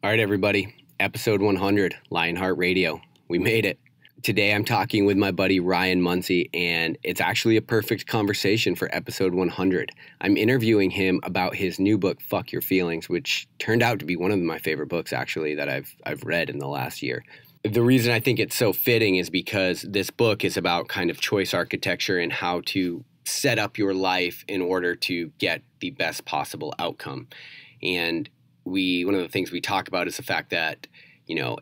All right, everybody. Episode 100, Lionheart Radio. We made it. Today I'm talking with my buddy Ryan Munsey, and it's actually a perfect conversation for episode 100. I'm interviewing him about his new book, Fuck Your Feelings, which turned out to be one of my favorite books, actually, that I've read in the last year. The reason I think it's so fitting is because this book is about kind of choice architecture and how to set up your life in order to get the best possible outcome. And one of the things we talk about is the fact that,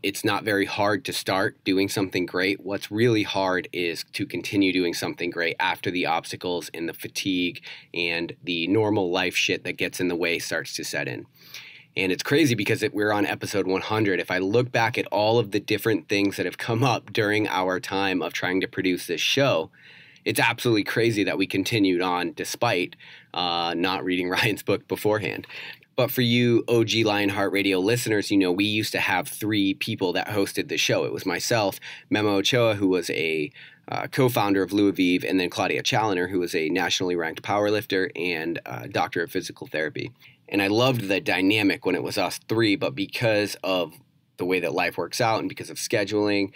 it's not very hard to start doing something great. What's really hard is to continue doing something great after the obstacles and the fatigue and the normal life shit that gets in the way starts to set in. And it's crazy because we're on episode 100. If I look back at all of the different things that have come up during our time of trying to produce this show, it's absolutely crazy that we continued on despite not reading Ryan's book beforehand. But for you OG Lionheart Radio listeners, we used to have three people that hosted the show. It was myself, Memo Ochoa, who was a co-founder of Blue Aviv, and then Claudia Challoner, who was a nationally ranked powerlifter and doctor of physical therapy. And I loved the dynamic when it was us three, but because of the way that life works out and because of scheduling,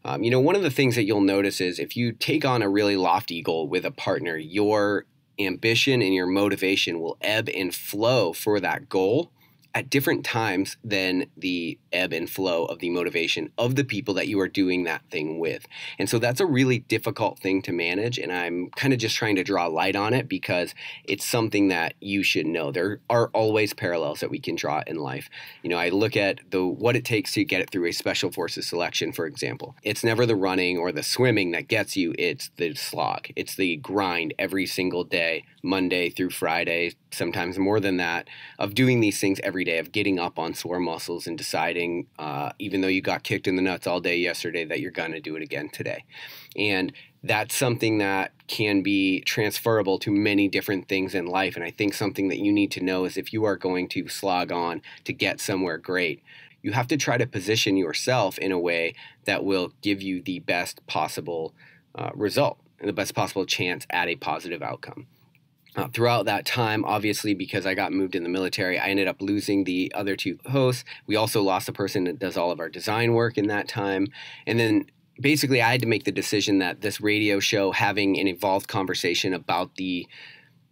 one of the things that you'll notice is if you take on a really lofty goal with a partner, your ambition and your motivation will ebb and flow for that goal at different times than the ebb and flow of the motivation of the people that you are doing that thing with. And so that's a really difficult thing to manage, and I'm kind of just trying to draw light on it because it's something that you should know. There are always parallels that we can draw in life. I look at what it takes to get it through a special forces selection, for example. It's never the running or the swimming that gets you, it's the slog. It's the grind every single day, Monday through Friday, sometimes more than that, of doing these things every day, of getting up on sore muscles and deciding, even though you got kicked in the nuts all day yesterday, that you're going to do it again today. And that's something that can be transferable to many different things in life. And I think something that you need to know is if you are going to slog on to get somewhere great, you have to try to position yourself in a way that will give you the best possible result and the best possible chance at a positive outcome. Throughout that time, obviously, because I got moved in the military, I ended up losing the other two hosts. We also lost the person that does all of our design work in that time. And then basically I had to make the decision that this radio show, having an evolved conversation about the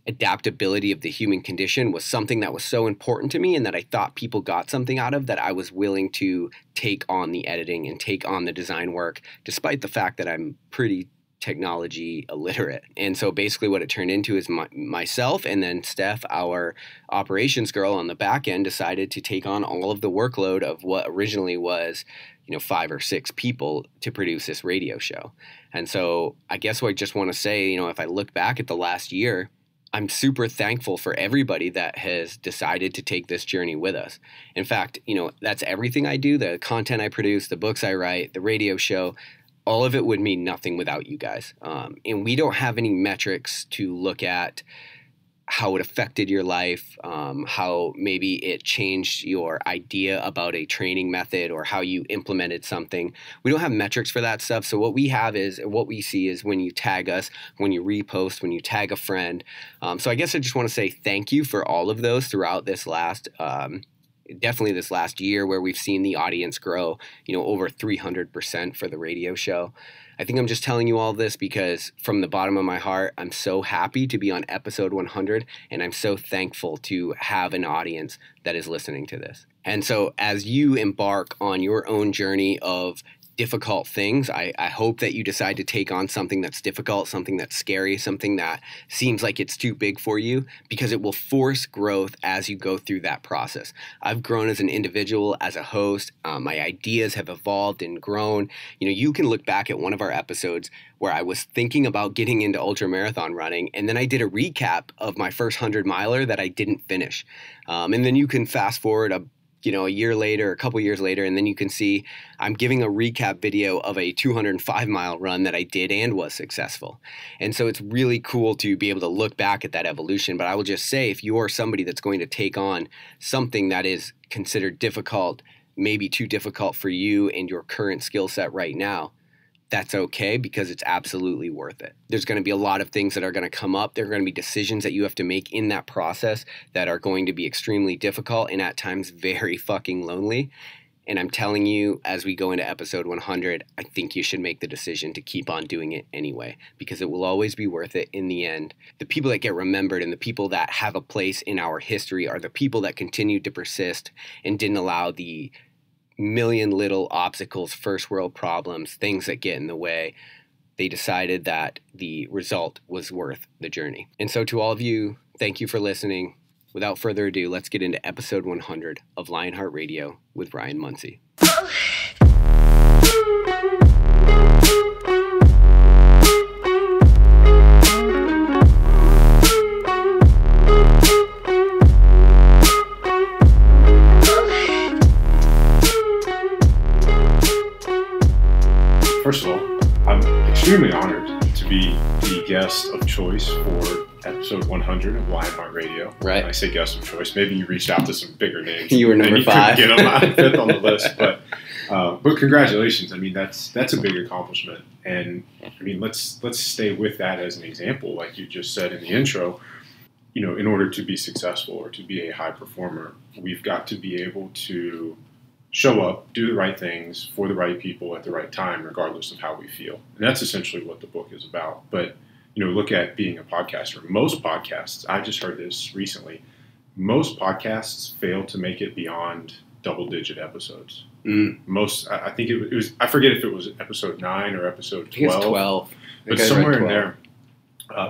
adaptability of the human condition, was something that was so important to me and that I thought people got something out of, that I was willing to take on the editing and take on the design work, despite the fact that I'm pretty technology illiterate. And so basically what it turned into is myself and then Steph, our operations girl on the back end, decided to take on all of the workload of what originally was 5 or 6 people to produce this radio show. And so I guess what I just want to say, if I look back at the last year, I'm super thankful for everybody that has decided to take this journey with us. In fact, that's everything I do, the content I produce, the books I write, the radio show. All of it would mean nothing without you guys. And we don't have any metrics to look at how it affected your life, how maybe it changed your idea about a training method or how you implemented something. We don't have metrics for that stuff. So what we see is when you tag us, when you repost, when you tag a friend. So I guess I just want to say thank you for all of those throughout this last definitely this last year, where we've seen the audience grow, over 300% for the radio show. I think I'm just telling you all this because from the bottom of my heart, I'm so happy to be on episode 100, and I'm so thankful to have an audience that is listening to this. And so as you embark on your own journey of difficult things, I hope that you decide to take on something that's difficult, something that's scary, something that seems like it's too big for you, because it will force growth as you go through that process. I've grown as an individual, as a host. My ideas have evolved and grown. You can look back at one of our episodes where I was thinking about getting into ultramarathon running, and then I did a recap of my first 100-miler that I didn't finish. And then you can fast forward a year later, a couple years later, and then you can see I'm giving a recap video of a 205-mile run that I did and was successful. And so it's really cool to be able to look back at that evolution. But I will just say, if you are somebody that's going to take on something that is considered difficult, maybe too difficult for you and your current skill set right now, that's okay, because it's absolutely worth it. There's going to be a lot of things that are going to come up. There are going to be decisions that you have to make in that process that are going to be extremely difficult and at times very fucking lonely. And I'm telling you, as we go into episode 100, I think you should make the decision to keep on doing it anyway, because it will always be worth it in the end. The people that get remembered and the people that have a place in our history are the people that continued to persist and didn't allow the million little obstacles, first world problems, things that get in the way. They decided that the result was worth the journey. And so to all of you, thank you for listening. Without further ado, let's get into episode 100 of Lionheart Radio with Ryan Munsey. First of all, I'm extremely honored to be the guest of choice for episode 100 of Lionheart Radio. Right. When I say guest of choice, maybe you reached out to some bigger names. You were number 5. Get them out fifth on the list, but congratulations. I mean, that's a big accomplishment, and I mean, let's stay with that as an example, like you just said in the intro. You know, in order to be successful or to be a high performer, we've got to be able to show up, do the right things for the right people at the right time, regardless of how we feel. And that's essentially what the book is about. But, you know, look at being a podcaster. Most podcasts, I just heard this recently, most podcasts fail to make it beyond double-digit episodes. Most, I think it was, I forget if it was episode 9 or episode 12. I think it's 12. But somewhere in there,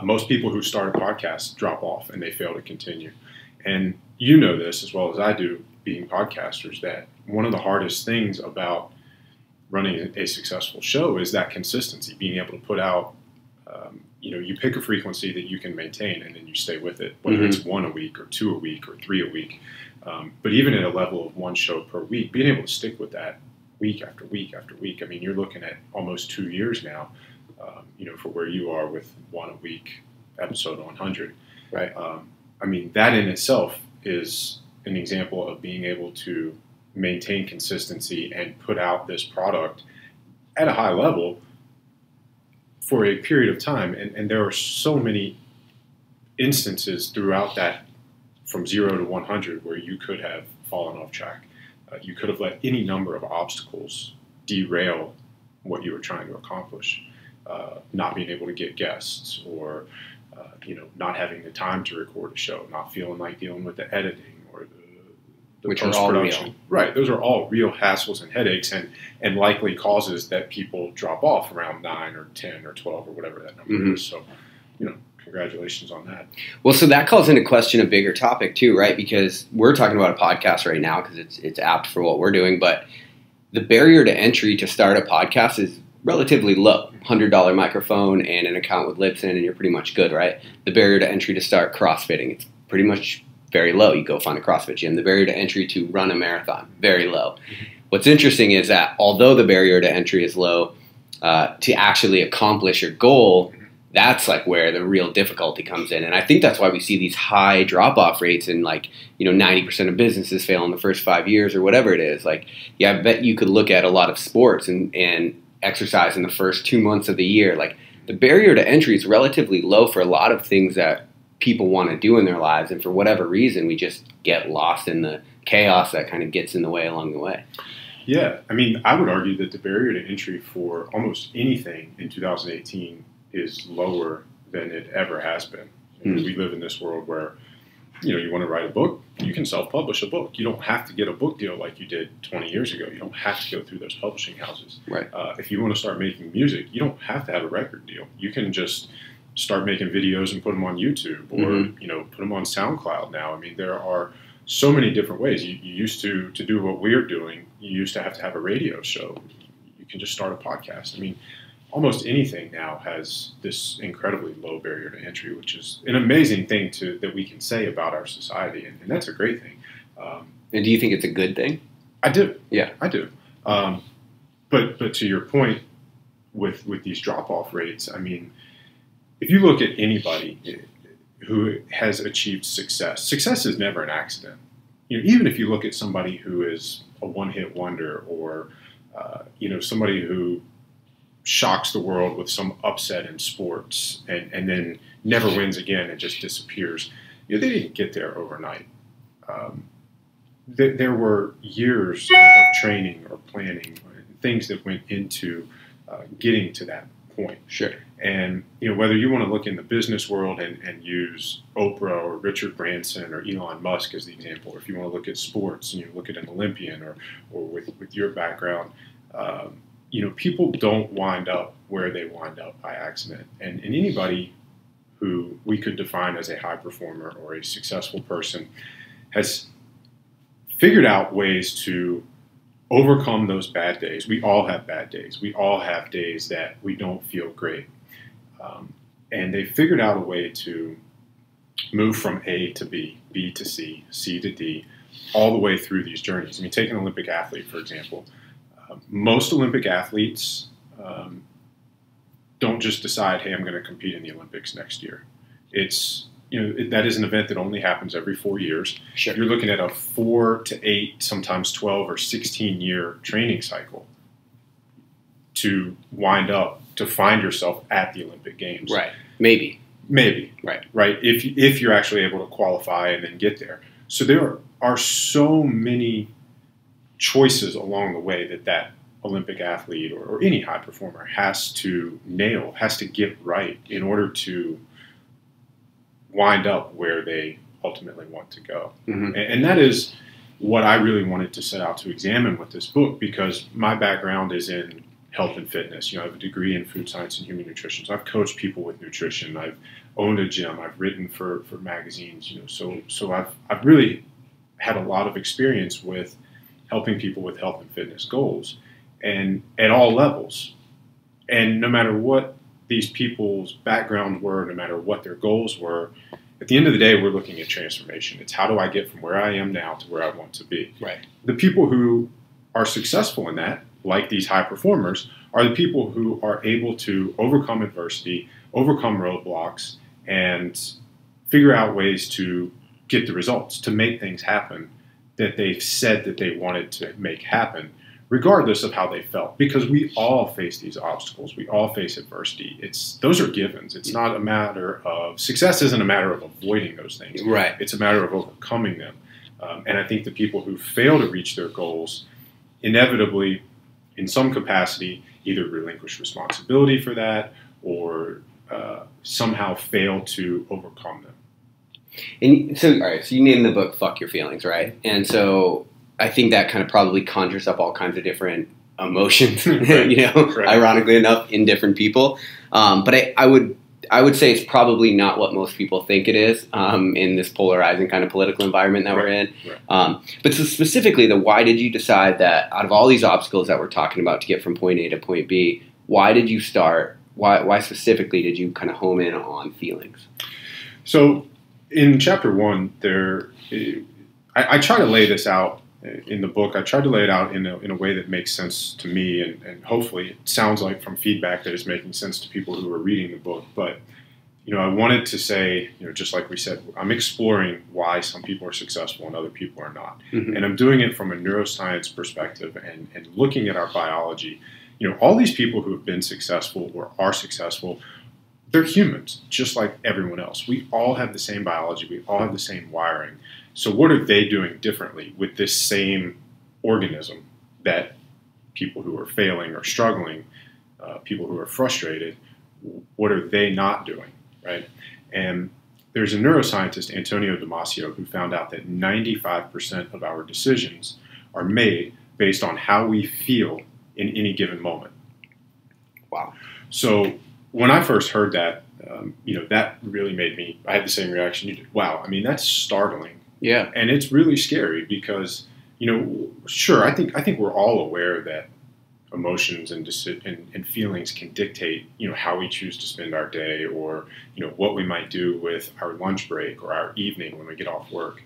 most people who start a podcast drop off and they fail to continue. And you know this as well as I do, being podcasters, that one of the hardest things about running a successful show is that consistency, being able to put out, you pick a frequency that you can maintain and then you stay with it, whether it's 1 a week or 2 a week or 3 a week. But even at a level of 1 show per week, being able to stick with that week after week after week, I mean, you're looking at almost 2 years now, for where you are with 1 a week, episode 100. Right. I mean, that in itself is an example of being able to maintain consistency and put out this product at a high level for a period of time. And there are so many instances throughout that from 0 to 100 where you could have fallen off track. You could have let any number of obstacles derail what you were trying to accomplish. Not being able to get guests, or not having the time to record a show, not feeling like dealing with the editing or the which are all real. Right. Those are all real hassles and headaches and likely causes that people drop off around 9 or 10 or 12 or whatever that number is. So, congratulations on that. Well, so that calls into question a bigger topic too, right? Because we're talking about a podcast right now because it's apt for what we're doing, but the barrier to entry to start a podcast is relatively low. $100 microphone and an account with Libsyn and you're pretty much good, right? The barrier to entry to start CrossFitting, it's pretty much very low. You go find a CrossFit gym. The barrier to entry to run a marathon, very low. What's interesting is that although the barrier to entry is low, to actually accomplish your goal, that's like where the real difficulty comes in. And I think that's why we see these high drop-off rates and 90% of businesses fail in the first 5 years or whatever it is. I bet you could look at a lot of sports and exercise in the first 2 months of the year. The barrier to entry is relatively low for a lot of things that people want to do in their lives. And for whatever reason, we just get lost in the chaos that kind of gets in the way along the way. Yeah. I mean, I would argue that the barrier to entry for almost anything in 2018 is lower than it ever has been. We live in this world where, you want to write a book, you can self-publish a book. You don't have to get a book deal like you did 20 years ago. You don't have to go through those publishing houses. Right. If you want to start making music, you don't have to have a record deal. You can just start making videos and put them on YouTube or, put them on SoundCloud now. I mean, there are so many different ways. You used to do what we're doing, you used to have a radio show. You can just start a podcast. I mean, almost anything now has this incredibly low barrier to entry, which is an amazing thing that we can say about our society, and that's a great thing. And do you think it's a good thing? I do. Yeah, I do. But to your point, with these drop-off rates, I mean, if you look at anybody who has achieved success is never an accident. Even if you look at somebody who is a one-hit wonder or somebody who shocks the world with some upset in sports and then never wins again and just disappears. They didn't get there overnight. There were years of training or planning, things that went into getting to that point. Sure. And whether you want to look in the business world and use Oprah or Richard Branson or Elon Musk as the example, or if you want to look at sports and you look at an Olympian or with your background, people don't wind up where they wind up by accident. And anybody who we could define as a high performer or a successful person has figured out ways to overcome those bad days. We all have bad days. We all have days that we don't feel great. And they figured out a way to move from A to B, B to C, C to D, all the way through these journeys. I mean, take an Olympic athlete, for example. Most Olympic athletes don't just decide, hey, I'm going to compete in the Olympics next year. It's, that is an event that only happens every 4 years. Sure. You're looking at a 4 to 8, sometimes 12 or 16 year training cycle to wind up to find yourself at the Olympic Games. Right. Maybe. Right. If you're actually able to qualify and then get there. So there are so many choices along the way that Olympic athlete or any high performer has to nail, has to get right in order to wind up where they ultimately want to go. Mm-hmm. And that is what I really wanted to set out to examine with this book, because my background is in health and fitness. I have a degree in food science and human nutrition. So I've coached people with nutrition. I've owned a gym. I've written for magazines. So I've really had a lot of experience with helping people with health and fitness goals, and at all levels. And no matter what these people's backgrounds were, no matter what their goals were, at the end of the day, we're looking at transformation. It's how do I get from where I am now to where I want to be? Right. The people who are successful in that, like these high performers, are the people who are able to overcome adversity, overcome roadblocks, and figure out ways to get the results, to make things happen that they've said that they wanted to make happen, regardless of how they felt. Because we all face these obstacles. We all face adversity. Those are givens. It's not a matter of, success isn't a matter of avoiding those things. Right. It's a matter of overcoming them. And I think the people who fail to reach their goals inevitably, in some capacity, either relinquish responsibility for that or somehow fail to overcome them. And so, all right, so you named the book "Fuck Your Feelings," right? And so I think that kind of probably conjures up all kinds of different emotions, Right. Ironically enough, in different people. But I would say it's probably not what most people think it is in this polarizing kind of political environment that we're in. Right. But so specifically, why did you decide that out of all these obstacles that we're talking about to get from point A to point B, why did you start? Why specifically did you kind of home in on feelings? So in chapter 1, I try to lay this out in the book. I tried to lay it out in a way that makes sense to me, and hopefully it sounds like from feedback that it's making sense to people who are reading the book. But I wanted to say, just like we said, I'm exploring why some people are successful and other people are not. Mm-hmm. And I'm doing it from a neuroscience perspective and looking at our biology. All these people who have been successful or are successful, they're humans, just like everyone else. We all have the same biology. We all have the same wiring. So what are they doing differently with this same organism that people who are failing or struggling, people who are frustrated, what are they not doing, right? And there's a neuroscientist, Antonio Damasio, who found out that 95% of our decisions are made based on how we feel in any given moment. Wow. So when I first heard that, that really made me, I had the same reaction you did. Wow, I mean, that's startling. Yeah. And it's really scary because, sure, I think we're all aware that emotions and feelings can dictate, how we choose to spend our day or, what we might do with our lunch break or our evening when we get off work.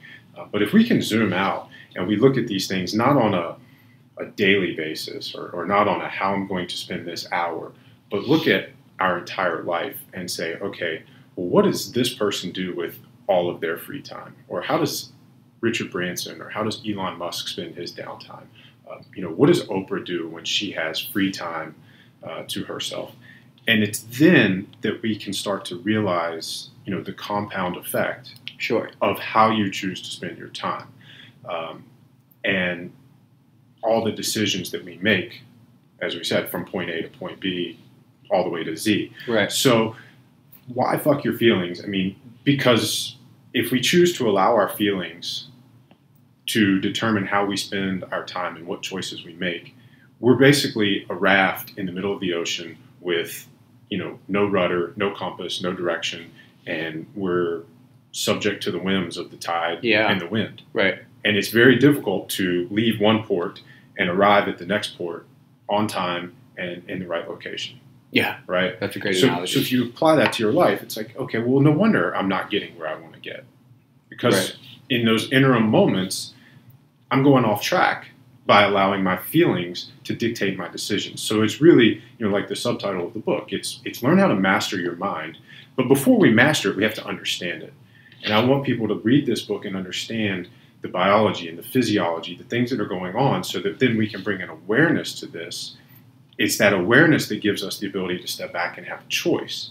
But if we can zoom out and we look at these things not on a daily basis or not on a how I'm going to spend this hour, but look at our entire life and say, okay, well, what does this person do with all of their free time? Or how does Richard Branson or how does Elon Musk spend his downtime? What does Oprah do when she has free time to herself. And it's then that we can start to realize, the compound effect of how you choose to spend your time, and all the decisions that we make, as we said, from point A to point B, all the way to Z. Right. So why fuck your feelings? I mean, because if we choose to allow our feelings to determine how we spend our time and what choices we make, we're basically a raft in the middle of the ocean with, no rudder, no compass, no direction, and we're subject to the whims of the tide and the wind. Right. And it's very difficult to leave one port and arrive at the next port on time and in the right location. Yeah. Right? That's a great analogy. So if you apply that to your life, it's like, okay, well, no wonder I'm not getting where I want to get. Because in those interim moments, I'm going off track by allowing my feelings to dictate my decisions. So it's really, like the subtitle of the book, it's learn how to master your mind. But before we master it, we have to understand it. And I want people to read this book and understand the biology and the physiology, the things that are going on, so that then we can bring an awareness to this. It's that awareness that gives us the ability to step back and have a choice.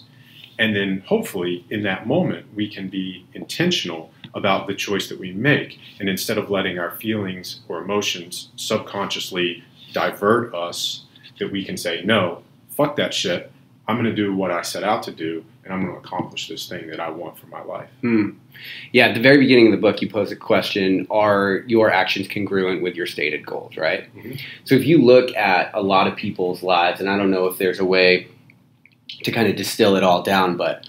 And then hopefully in that moment, we can be intentional about the choice that we make. And instead of letting our feelings or emotions subconsciously divert us, that we can say, no, fuck that shit. I'm going to do what I set out to do, and I'm going to accomplish this thing that I want for my life. Yeah, at the very beginning of the book, you pose a question, are your actions congruent with your stated goals, right? Mm-hmm. So if you look at a lot of people's lives, and I don't know if there's a way to kind of distill it all down, but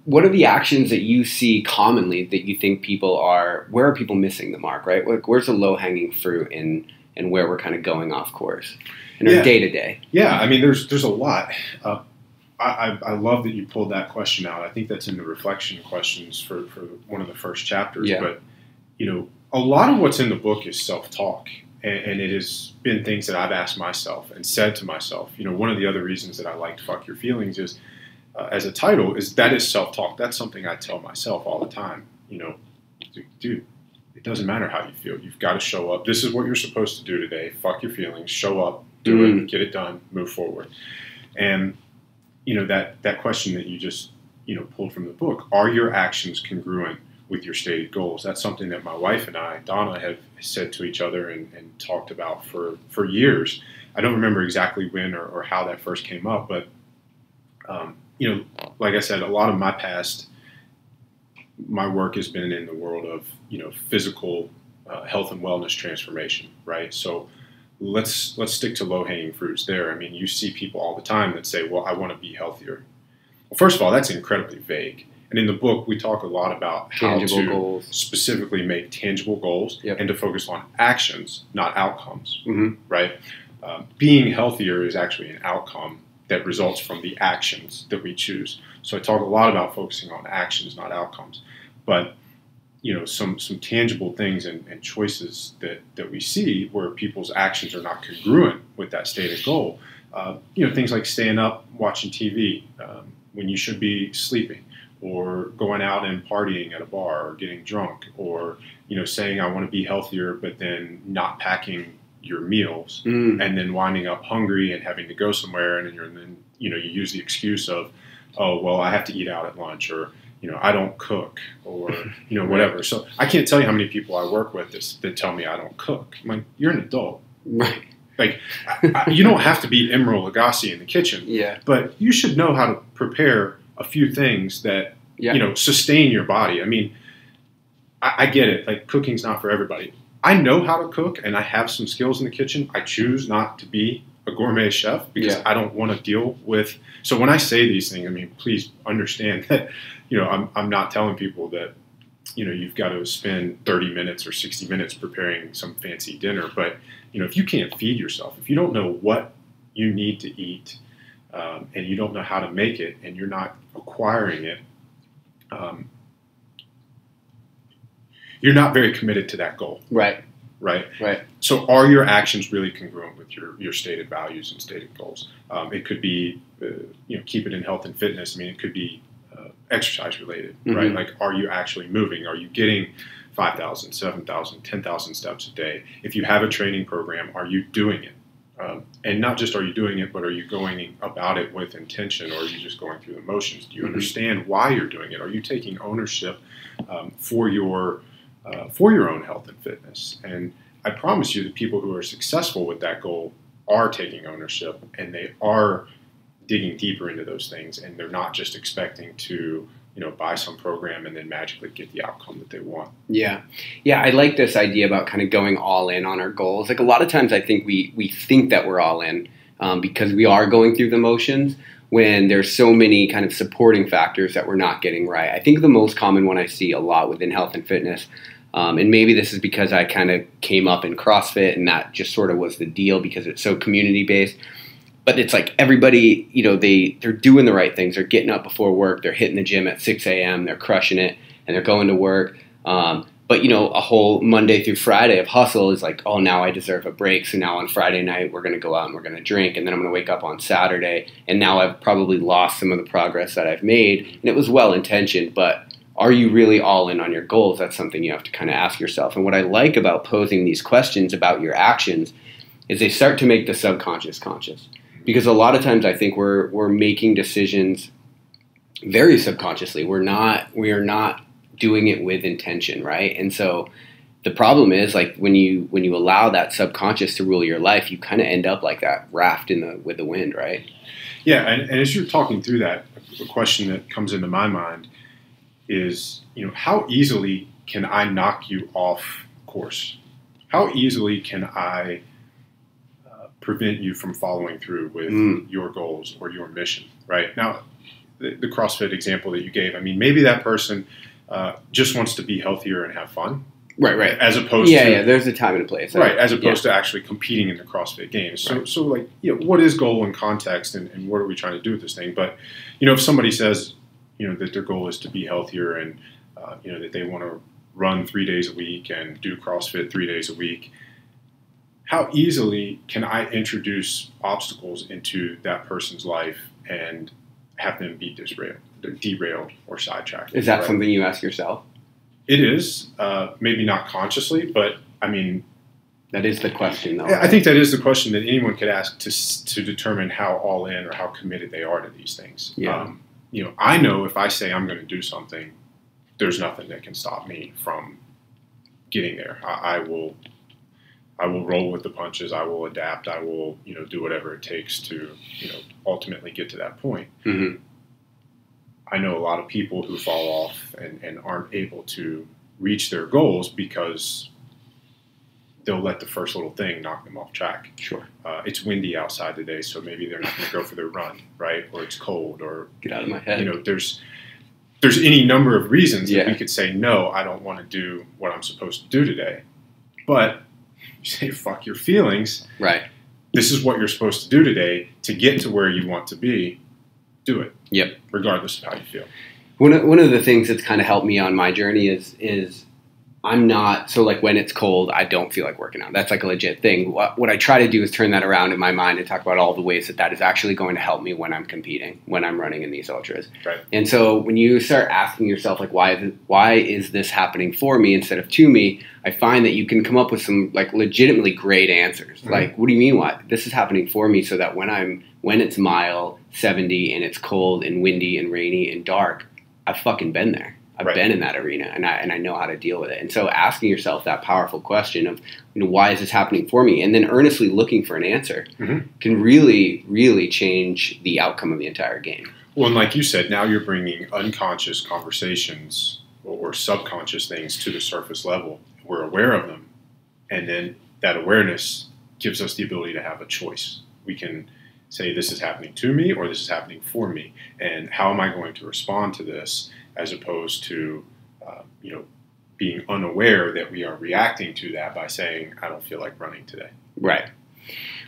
what are the actions that you see commonly that you think where are people missing the mark, right? Where's the low-hanging fruit and where we're kind of going off course in our day-to-day? Yeah, I mean, there's a lot. I love that you pulled that question out. I think that's in the reflection questions for one of the first chapters. Yeah. But, a lot of what's in the book is self-talk. And it has been things that I've asked myself and said to myself. One of the other reasons that I liked Fuck Your Feelings is, as a title, is self-talk. That's something I tell myself all the time. Dude, it doesn't matter how you feel. You've got to show up. This is what you're supposed to do today. Fuck your feelings. Show up. Do it. Get it done. Move forward. And, that question that you just, pulled from the book, are your actions congruent with your stated goals? That's something that my wife and I, Donna, have said to each other and talked about for years. I don't remember exactly when or how that first came up, but, like I said, a lot of my work has been in the world of, physical health and wellness transformation, right? So let's stick to low-hanging fruits there. I mean, you see people all the time that say, well, I want to be healthier. Well, first of all, that's incredibly vague. And in the book, we talk a lot about how to specifically make tangible goals and to focus on actions, not outcomes, right? Being healthier is actually an outcome that results from the actions that we choose. So I talk a lot about focusing on actions, not outcomes. But, some tangible things and choices that we see where people's actions are not congruent with that stated goal. Things like staying up, watching TV when you should be sleeping, or going out and partying at a bar, or getting drunk, or, saying I want to be healthier, but then not packing your meals and then winding up hungry and having to go somewhere. And then you use the excuse of, oh, well, I have to eat out at lunch, or, I don't cook, or, whatever. So I can't tell you how many people I work with that tell me I don't cook. I'm like, you're an adult. Right. Like, you don't have to be Emeril Lagasse in the kitchen, but you should know how to prepare a few things that, sustain your body. I mean, I get it. Like, cooking's not for everybody. I know how to cook, and I have some skills in the kitchen. I choose not to be a gourmet chef because I don't want to deal with. So when I say these things, I mean, please understand that, I'm not telling people that, you've got to spend 30 minutes or 60 minutes preparing some fancy dinner. But, if you can't feed yourself, if you don't know what you need to eat, and you don't know how to make it, and you're not acquiring it, you're not very committed to that goal. Right. So are your actions really congruent with your stated values and stated goals? It could be, keep it in health and fitness. I mean, it could be exercise related, right? Like, are you actually moving? Are you getting 5,000, 7,000, 10,000 steps a day? If you have a training program, are you doing it? And not just are you doing it, but are you going about it with intention, or are you just going through the motions? Do you understand why you're doing it? Are you taking ownership for your own health and fitness? And I promise you, the people who are successful with that goal are taking ownership, and they are digging deeper into those things, and they're not just expecting to buy some program and then magically get the outcome that they want. Yeah. I like this idea about kind of going all in on our goals. Like a lot of times I think we think that we're all in because we are going through the motions when there's so many kind of supporting factors that we're not getting right. I think the most common one I see a lot within health and fitness, and maybe this is because I kind of came up in CrossFit and that just sort of was the deal because it's so community-based. But it's like everybody, they're doing the right things. They're getting up before work. They're hitting the gym at 6 a.m. They're crushing it, and they're going to work. But, a whole Monday through Friday of hustle is like, oh, now I deserve a break. So now on Friday night, we're going to go out and we're going to drink. And then I'm going to wake up on Saturday. And now I've probably lost some of the progress that I've made. And it was well-intentioned, but are you really all in on your goals? That's something you have to kind of ask yourself. And what I like about posing these questions about your actions is they start to make the subconscious conscious. Because a lot of times I think we're making decisions very subconsciously. We are not doing it with intention, right? And so the problem is like when you allow that subconscious to rule your life, you kind of end up like that raft with the wind, right? Yeah, and as you're talking through that, the question that comes into my mind is, how easily can I knock you off course? How easily can I prevent you from following through with your goals or your mission, right? Now, the CrossFit example that you gave, I mean, maybe that person just wants to be healthier and have fun. Right. As opposed to... Yeah, there's a time and a place. Right, as opposed to actually competing in the CrossFit games. So like, what is goal and context, and what are we trying to do with this thing? But, if somebody says, that their goal is to be healthier and, that they want to run 3 days a week and do CrossFit 3 days a week, how easily can I introduce obstacles into that person's life and have them be derailed or sidetracked? Is that something you ask yourself? It is. Maybe not consciously, but I mean... That is the question, though. I think that is the question that anyone could ask to determine how all in or how committed they are to these things. Yeah. I know if I say I'm going to do something, there's nothing that can stop me from getting there. I will roll with the punches. I will adapt. I will, do whatever it takes to, ultimately get to that point. Mm-hmm. I know a lot of people who fall off and aren't able to reach their goals because they'll let the first little thing knock them off track. Sure. It's windy outside today, so maybe they're not going to go for their run, right? Or it's cold, or get out of my head. There's any number of reasons that we could say, no, I don't want to do what I'm supposed to do today. But you say, fuck your feelings. Right. This is what you're supposed to do today to get to where you want to be. Do it. Yep. Regardless of how you feel. One of the things that's kind of helped me on my journey is I'm not, so like when it's cold, I don't feel like working out. That's like a legit thing. What I try to do is turn that around in my mind and talk about all the ways that is actually going to help me when I'm competing, when I'm running in these ultras. Right. And so when you start asking yourself, like, why is this happening for me instead of to me, I find that you can come up with some like legitimately great answers. Mm-hmm. Like, what do you mean why? This is happening for me so that when it's mile 70 and it's cold and windy and rainy and dark, I've fucking been there. I've been in that arena and I know how to deal with it. And so asking yourself that powerful question of, why is this happening for me? And then earnestly looking for an answer can really, really change the outcome of the entire game. Well, and like you said, now you're bringing unconscious conversations or subconscious things to the surface level. We're aware of them. And then that awareness gives us the ability to have a choice. We can say this is happening to me or this is happening for me. And how am I going to respond to this? As opposed to, being unaware that we are reacting to that by saying, I don't feel like running today. Right.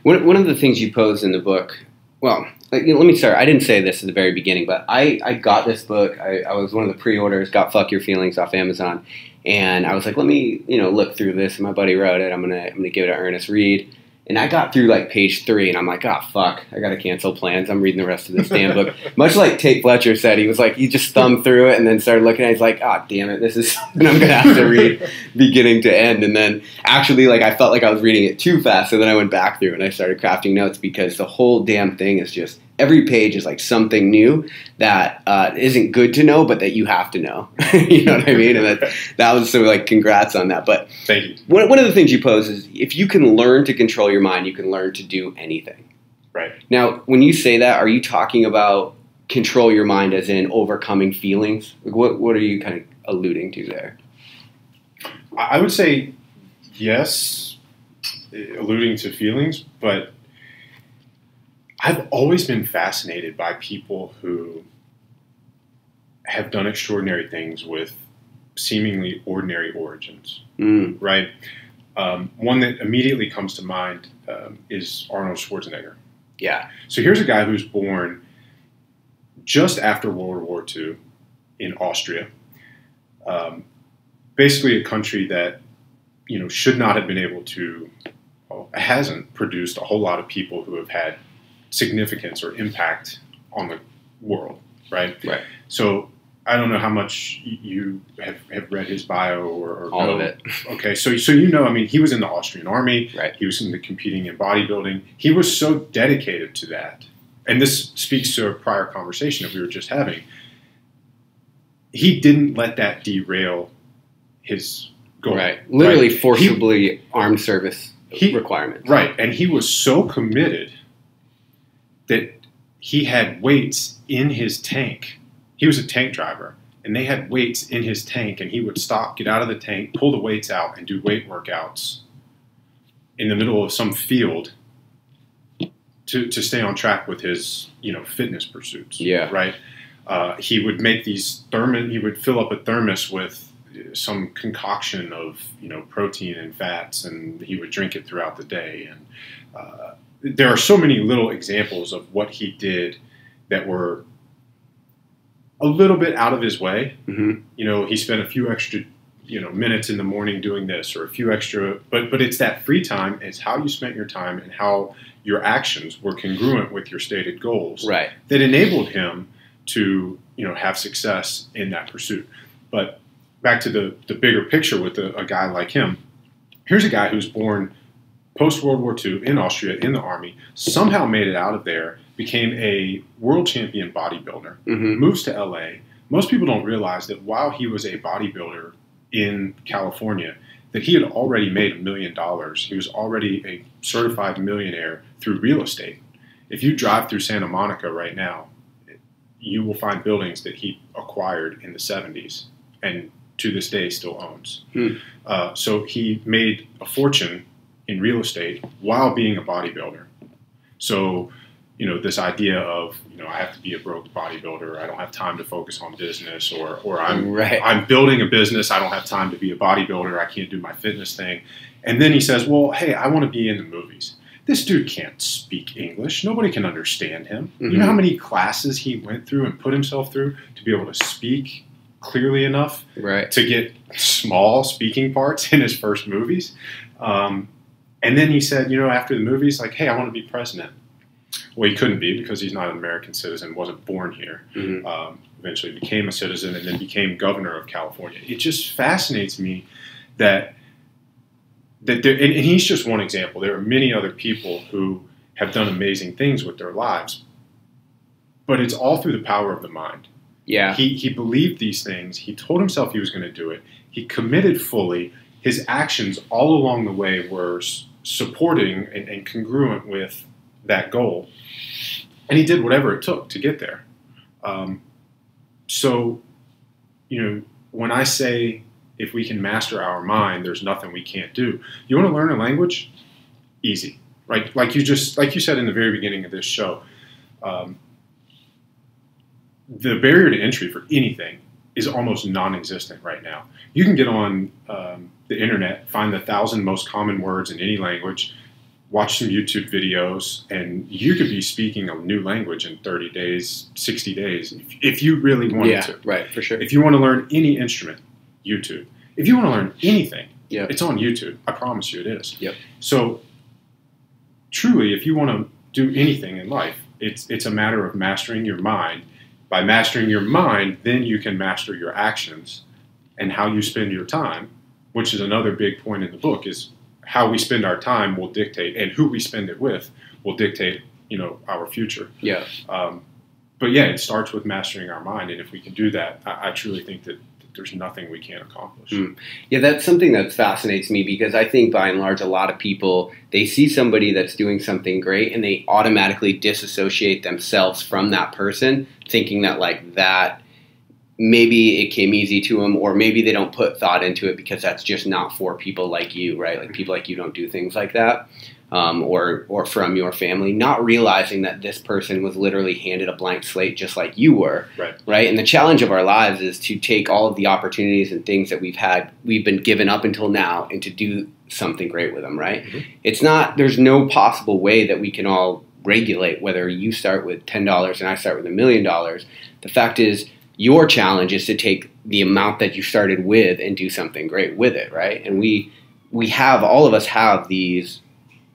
One of the things you posed in the book, well, let me start. I didn't say this at the very beginning, but I got this book. I was one of the pre-orders, got Fuck Your Feelings off Amazon. And I was like, let me, look through this. And my buddy wrote it. I'm gonna give it an earnest read. And I got through like page 3, and I'm like, oh, fuck, I got to cancel plans. I'm reading the rest of this damn book. Much like Tate Fletcher said, he was like, he just thumbed through it and then started looking at it. He's like, oh, damn it, this is something I'm going to have to read beginning to end. And then actually, like, I felt like I was reading it too fast. So then I went back through and I started crafting notes, because the whole damn thing is just, every page is like something new that isn't good to know, but that you have to know. You know what I mean? And that was so, like, congrats on that. But thank you. One of the things you pose is, if you can learn to control your mind, you can learn to do anything. Right. Now, when you say that, are you talking about control your mind as in overcoming feelings? What are you kind of alluding to there? I would say yes, alluding to feelings, but I've always been fascinated by people who have done extraordinary things with seemingly ordinary origins, right? One that immediately comes to mind is Arnold Schwarzenegger. Yeah. So here's a guy who's born just after World War II in Austria, basically a country that, you know, should not have been able to, well, hasn't produced a whole lot of people who have had significance or impact on the world, right? Right. So I don't know how much you have read his bio or all know. of it. Okay, so you know, I mean, he was in the Austrian army. Right. He was competing in bodybuilding. He was so dedicated to that, and this speaks to a prior conversation that we were just having. He didn't let that derail his goal. Right. Literally forcibly armed service requirements. Right, and he was so committed that he had weights in his tank. He was a tank driver, and they had weights in his tank, and he would stop, get out of the tank, pull the weights out, and do weight workouts in the middle of some field to stay on track with his, you know, fitness pursuits. Yeah. Right. He would make these he would fill up a thermos with some concoction of, you know, protein and fats, and he would drink it throughout the day. And there are so many little examples of what he did that were a little bit out of his way. Mm-hmm. You know, he spent a few extra, you know, minutes in the morning doing this, or a few extra, but it's that free time. It's how you spent your time and how your actions were congruent with your stated goals. Right. That enabled him to, you know, have success in that pursuit. But back to the bigger picture with a guy like him. Here's a guy who's born post-World War II in Austria in the army, somehow made it out of there, became a world champion bodybuilder, moves to LA. Most people don't realize that while he was a bodybuilder in California, that he had already made $1 million. He was already a certified millionaire through real estate. If you drive through Santa Monica right now, you will find buildings that he acquired in the 70s and to this day still owns. So he made a fortune in real estate while being a bodybuilder. So, you know, this idea of, you know, I have to be a broke bodybuilder, I don't have time to focus on business, or I'm building a business, I don't have time to be a bodybuilder, I can't do my fitness thing. And then he says, well, hey, I want to be in the movies. This dude can't speak English. Nobody can understand him. You know how many classes he went through and put himself through to be able to speak clearly enough to get small speaking parts in his first movies? And then he said, you know, after the movies, like, hey, I want to be president. Well, he couldn't be because he's not an American citizen, wasn't born here. Eventually became a citizen and then became governor of California. It just fascinates me that there, and he's just one example. There are many other people who have done amazing things with their lives, but it's all through the power of the mind. Yeah. He believed these things. He told himself he was going to do it. He committed fully. His actions all along the way were supporting and congruent with that goal. And he did whatever it took to get there. So, you know, when I say if we can master our mind, there's nothing we can't do. You want to learn a language? Easy, right? Like you said in the very beginning of this show, the barrier to entry for anything is almost non-existent right now. You can get on the internet, find the 1,000 most common words in any language, watch some YouTube videos, and you could be speaking a new language in 30 days, 60 days, if you really wanted to. Right, for sure. If you want to learn any instrument, YouTube. If you want to learn anything, it's on YouTube. I promise you it is. Yep. So truly, if you want to do anything in life, it's a matter of mastering your mind. By mastering your mind, then you can master your actions and how you spend your time, which is another big point in the book, is how we spend our time will dictate, and who we spend it with will dictate, our future. Yeah. But yeah, it starts with mastering our mind, and if we can do that, I truly think that there's nothing we can't accomplish. Yeah, that's something that fascinates me, because I think by and large a lot of people, they see somebody that's doing something great and they automatically disassociate themselves from that person, thinking that like that maybe it came easy to them, or maybe they don't put thought into it because that's just not for people like you, right? Like people like you don't do things like that. Or from your family, not realizing that this person was literally handed a blank slate just like you were, right? And the challenge of our lives is to take all of the opportunities and things that we've been given up until now, and to do something great with them, right? Mm-hmm. There's no possible way that we can all regulate whether you start with $10 and I start with $1 million. The fact is, your challenge is to take the amount that you started with and do something great with it, right? And all of us have these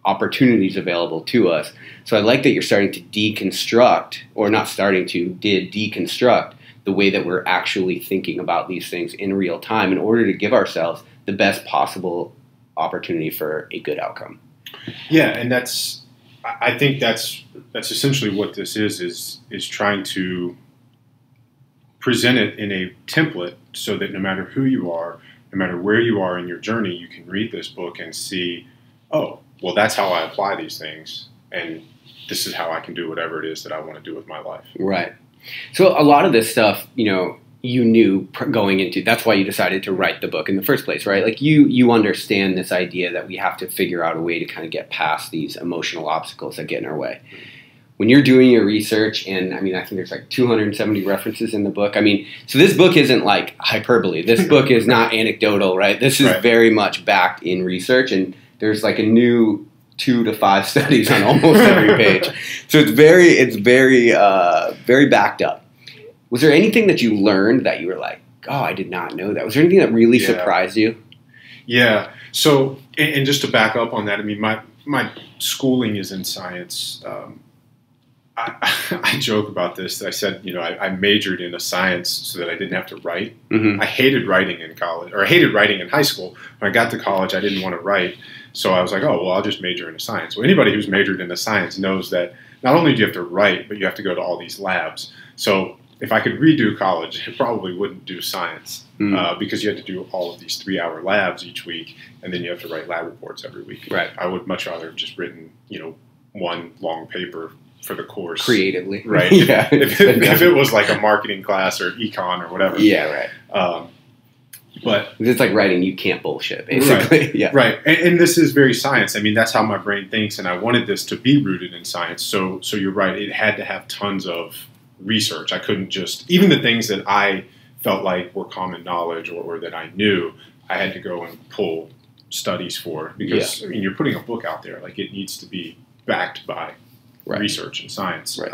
opportunities available to us. So I like that you're starting to deconstruct, or not starting to, did deconstruct the way that we're actually thinking about these things in real time in order to give ourselves the best possible opportunity for a good outcome. Yeah, and I think that's essentially what this is trying to present it in a template so that no matter who you are, no matter where you are in your journey, you can read this book and see, oh, well, that's how I apply these things, and this is how I can do whatever it is that I want to do with my life. Right. So a lot of this stuff, you knew going into, that's why you decided to write the book in the first place, right? Like you understand this idea that we have to figure out a way to kind of get past these emotional obstacles that get in our way. When you're doing your research, and I think there's like 270 references in the book. So this book isn't like hyperbole. This book is not anecdotal, right? This is very much backed in research, and there's like a new 2 to 5 studies on almost every page. So it's very backed up. Was there anything that you learned that you were like, oh, I did not know that? Was there anything that really surprised you? Yeah. So, and just to back up on that, my schooling is in science. I joke about this. I said, I majored in a science so that I didn't have to write. Mm-hmm. I hated writing in college, or I hated writing in high school. When I got to college, I didn't want to write. So I was like, oh, well, I'll just major in science. Well, anybody who's majored in a science knows that not only do you have to write, but you have to go to all these labs. So if I could redo college, I probably wouldn't do science because you had to do all of these 3-hour labs each week, and then you have to write lab reports every week. Right. I would much rather have just written, one long paper for the course. Creatively. Right. Yeah. If it was like a marketing class or econ or whatever. Yeah, right. But it's like writing you can't bullshit, basically. Right. Yeah. Right. And this is very science. That's how my brain thinks, and I wanted this to be rooted in science. So you're right. It had to have tons of research. I couldn't just, even the things that I felt like were common knowledge or that I knew, I had to go and pull studies for, because you're putting a book out there. Like, it needs to be backed by research and science. Right.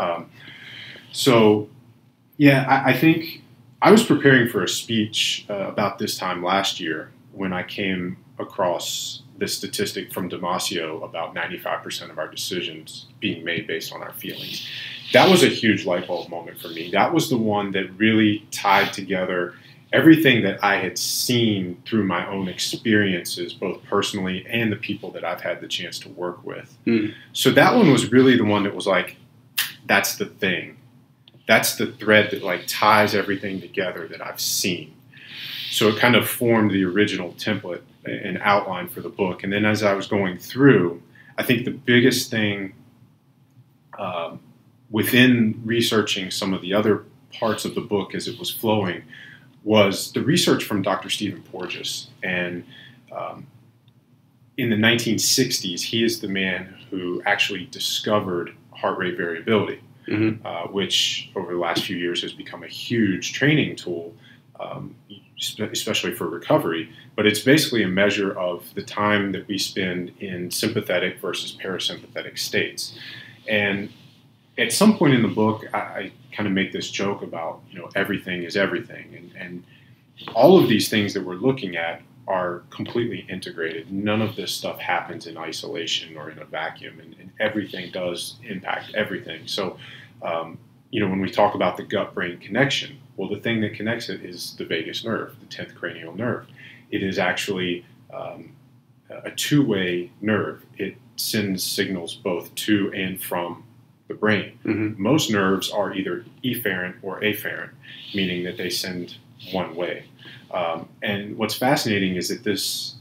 I think I was preparing for a speech about this time last year when I came across this statistic from Damasio about 95% of our decisions being made based on our feelings. That was a huge light bulb moment for me. That was the one that really tied together everything that I had seen through my own experiences, both personally and the people that I've had the chance to work with. So that one was really the one that was like, that's the thing. That's the thread that like ties everything together that I've seen. So it kind of formed the original template and outline for the book. And then as I was going through, I think the biggest thing within researching some of the other parts of the book as it was flowing was the research from Dr. Stephen Porges. And in the 1960s, he is the man who actually discovered heart rate variability, which over the last few years has become a huge training tool, especially for recovery. But it's basically a measure of the time that we spend in sympathetic versus parasympathetic states. And at some point in the book, I kind of make this joke about, everything is everything. And all of these things that we're looking at are completely integrated. None of this stuff happens in isolation or in a vacuum, and everything does impact everything. So, when we talk about the gut-brain connection, well, the thing that connects it is the vagus nerve, the 10th cranial nerve. It is actually a two-way nerve. It sends signals both to and from the brain. Mm-hmm. Most nerves are either efferent or afferent, meaning that they send one way. And what's fascinating is that this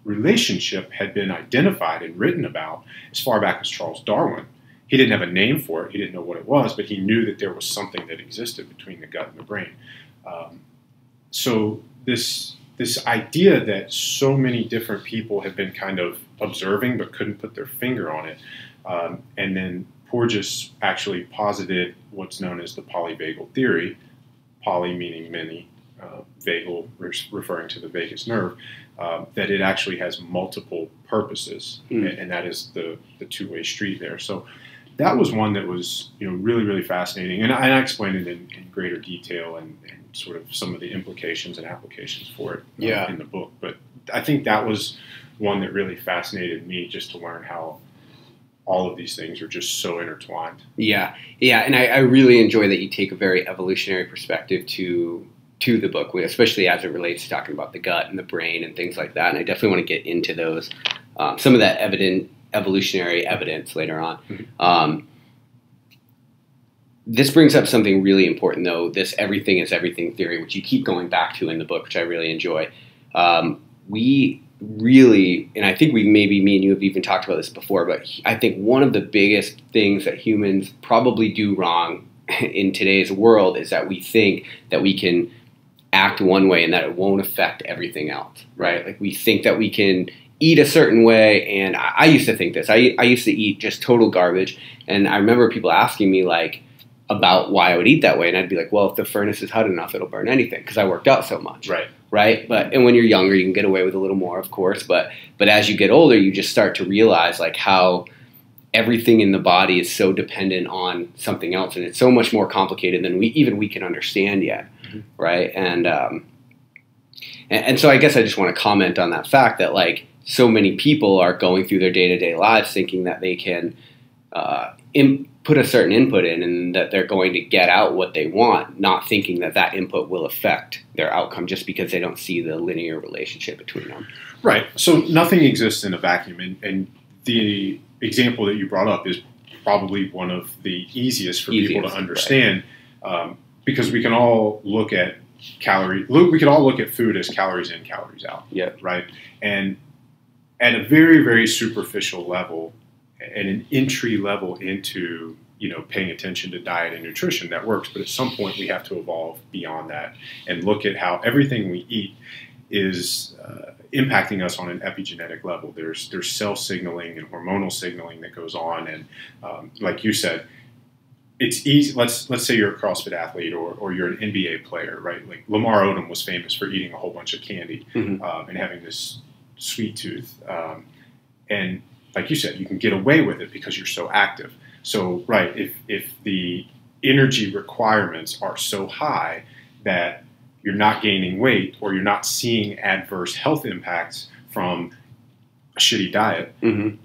relationship had been identified and written about as far back as Charles Darwin. He didn't have a name for it. He didn't know what it was, but he knew that there was something that existed between the gut and the brain. So this idea that so many different people have been kind of observing but couldn't put their finger on it, and then Porges actually posited what's known as the Polyvagal Theory, poly meaning many, vagal referring to the vagus nerve, that it actually has multiple purposes, and that is the two-way street there. So that was one that was really, really fascinating, and I explained it in greater detail and sort of some of the implications and applications for it in the book. But I think that was one that really fascinated me, just to learn how all of these things are just so intertwined. Yeah, and I really enjoy that you take a very evolutionary perspective to the book, especially as it relates to talking about the gut and the brain and things like that. And I definitely want to get into those, some of that evolutionary evidence later on. Mm-hmm. This brings up something really important, though, this everything is everything theory, which you keep going back to in the book, which I really enjoy. We really, and I think me and you have even talked about this before, but I think one of the biggest things that humans probably do wrong in today's world is that we think that we can act one way and that it won't affect everything else, right? Like we think that we can eat a certain way, and I used to think this. I used to eat just total garbage, and I remember people asking me like about why I would eat that way, and I'd be like, well, if the furnace is hot enough, it'll burn anything, because I worked out so much. Right? And when you're younger, you can get away with a little more, of course, but as you get older, you just start to realize like how everything in the body is so dependent on something else, and it's so much more complicated than we can understand yet, mm-hmm. right? And so I guess I just want to comment on that fact that like so many people are going through their day-to-day lives thinking that they can put a certain input in and that they're going to get out what they want, not thinking that that input will affect their outcome just because they don't see the linear relationship between them. Right. So nothing exists in a vacuum, and the example that you brought up is probably one of the easiest for people to understand, right. Because we can all look at we can all look at food as calories in, calories out. Yeah. Right. And at a very, very superficial level, and an entry level into paying attention to diet and nutrition, that works. But at some point, we have to evolve beyond that and look at how everything we eat is impacting us on an epigenetic level. There's cell signaling and hormonal signaling that goes on, and like you said, it's easy. Let's say you're a CrossFit athlete or you're an NBA player, right? Like Lamar Odom was famous for eating a whole bunch of candy, mm-hmm. And having this sweet tooth, and like you said, you can get away with it because you're so active. So, right, if the energy requirements are so high that you're not gaining weight or you're not seeing adverse health impacts from a shitty diet, mm-hmm.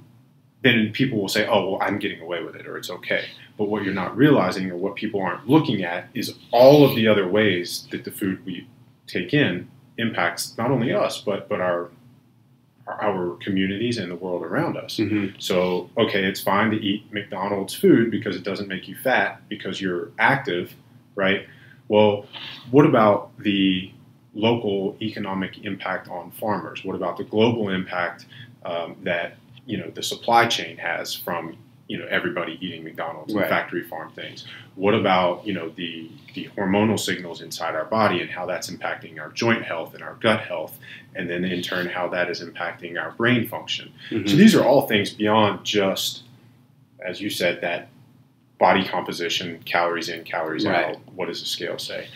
then people will say, oh, well, I'm getting away with it, or it's okay. But what you're not realizing, or what people aren't looking at, is all of the other ways that the food we take in impacts not only us, but our communities and the world around us. Mm-hmm. So, okay, it's fine to eat McDonald's food because it doesn't make you fat because you're active, right? Well, what about the local economic impact on farmers? What about the global impact that the supply chain has from everybody eating McDonald's and factory farm things? What about the hormonal signals inside our body and how that's impacting our joint health and our gut health, and then in turn how that is impacting our brain function? Mm-hmm. So these are all things beyond just, as you said, that body composition, calories in, calories out. What does the scale say?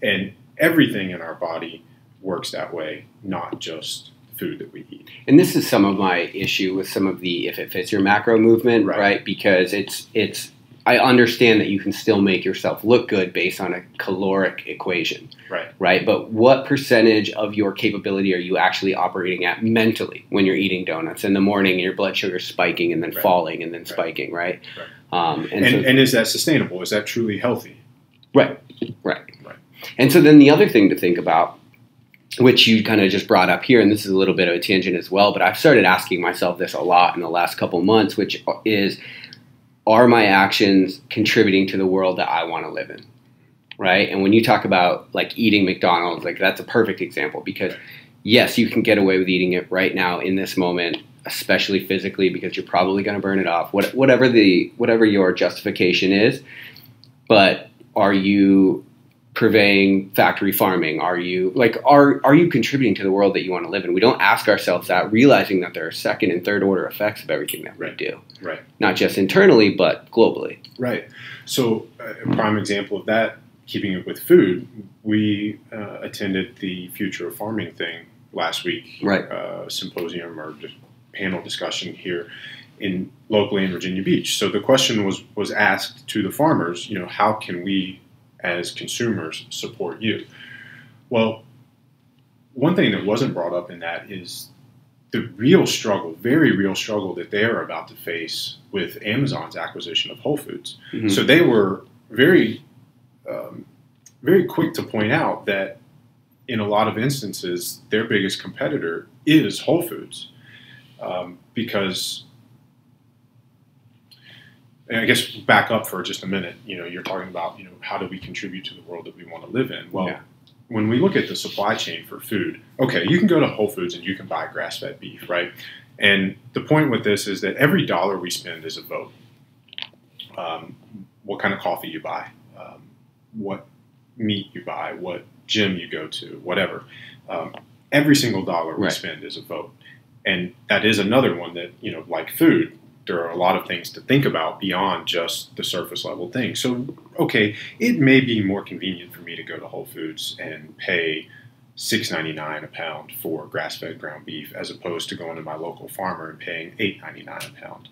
And everything in our body works that way, not just food that we eat. And this is some of my issue with some of the if it fits your macro movement, right? Because it's I understand that you can still make yourself look good based on a caloric equation. Right. But what percentage of your capability are you actually operating at mentally when you're eating donuts in the morning and your blood sugar spiking and then falling and then spiking, right? And is that sustainable? Is that truly healthy? Right. And so then the other thing to think about, which you kind of just brought up here, and this is a little bit of a tangent as well, but I've started asking myself this a lot in the last couple months, which is, are my actions contributing to the world that I want to live in? Right? And when you talk about like eating McDonald's, like that's a perfect example, because yes, you can get away with eating it right now in this moment, especially physically, because you're probably going to burn it off, whatever your justification is. But are you purveying factory farming? Are you contributing to the world that you want to live in? We don't ask ourselves that, realizing that there are second and third order effects of everything that we do. Right. Not just internally, but globally. Right. So a prime example of that, keeping it with food, we attended the Future of Farming thing last week, symposium or just panel discussion here locally in Virginia Beach. So the question was asked to the farmers, how can we as consumers support you? Well, one thing that wasn't brought up in that is the real struggle, very real struggle that they are about to face with Amazon's acquisition of Whole Foods. Mm-hmm. So they were very, very quick to point out that in a lot of instances, their biggest competitor is Whole Foods, because, and I guess back up for just a minute, you're talking about, how do we contribute to the world that we want to live in? Well, when we look at the supply chain for food, okay, you can go to Whole Foods and you can buy grass-fed beef, right? And the point with this is that every dollar we spend is a vote. What kind of coffee you buy, what meat you buy, what gym you go to, whatever. Every single dollar we spend is a vote. And that is another one that, like food, there are a lot of things to think about beyond just the surface level thing. So, okay, it may be more convenient for me to go to Whole Foods and pay $6.99 a pound for grass-fed ground beef, as opposed to going to my local farmer and paying $8.99 a pound.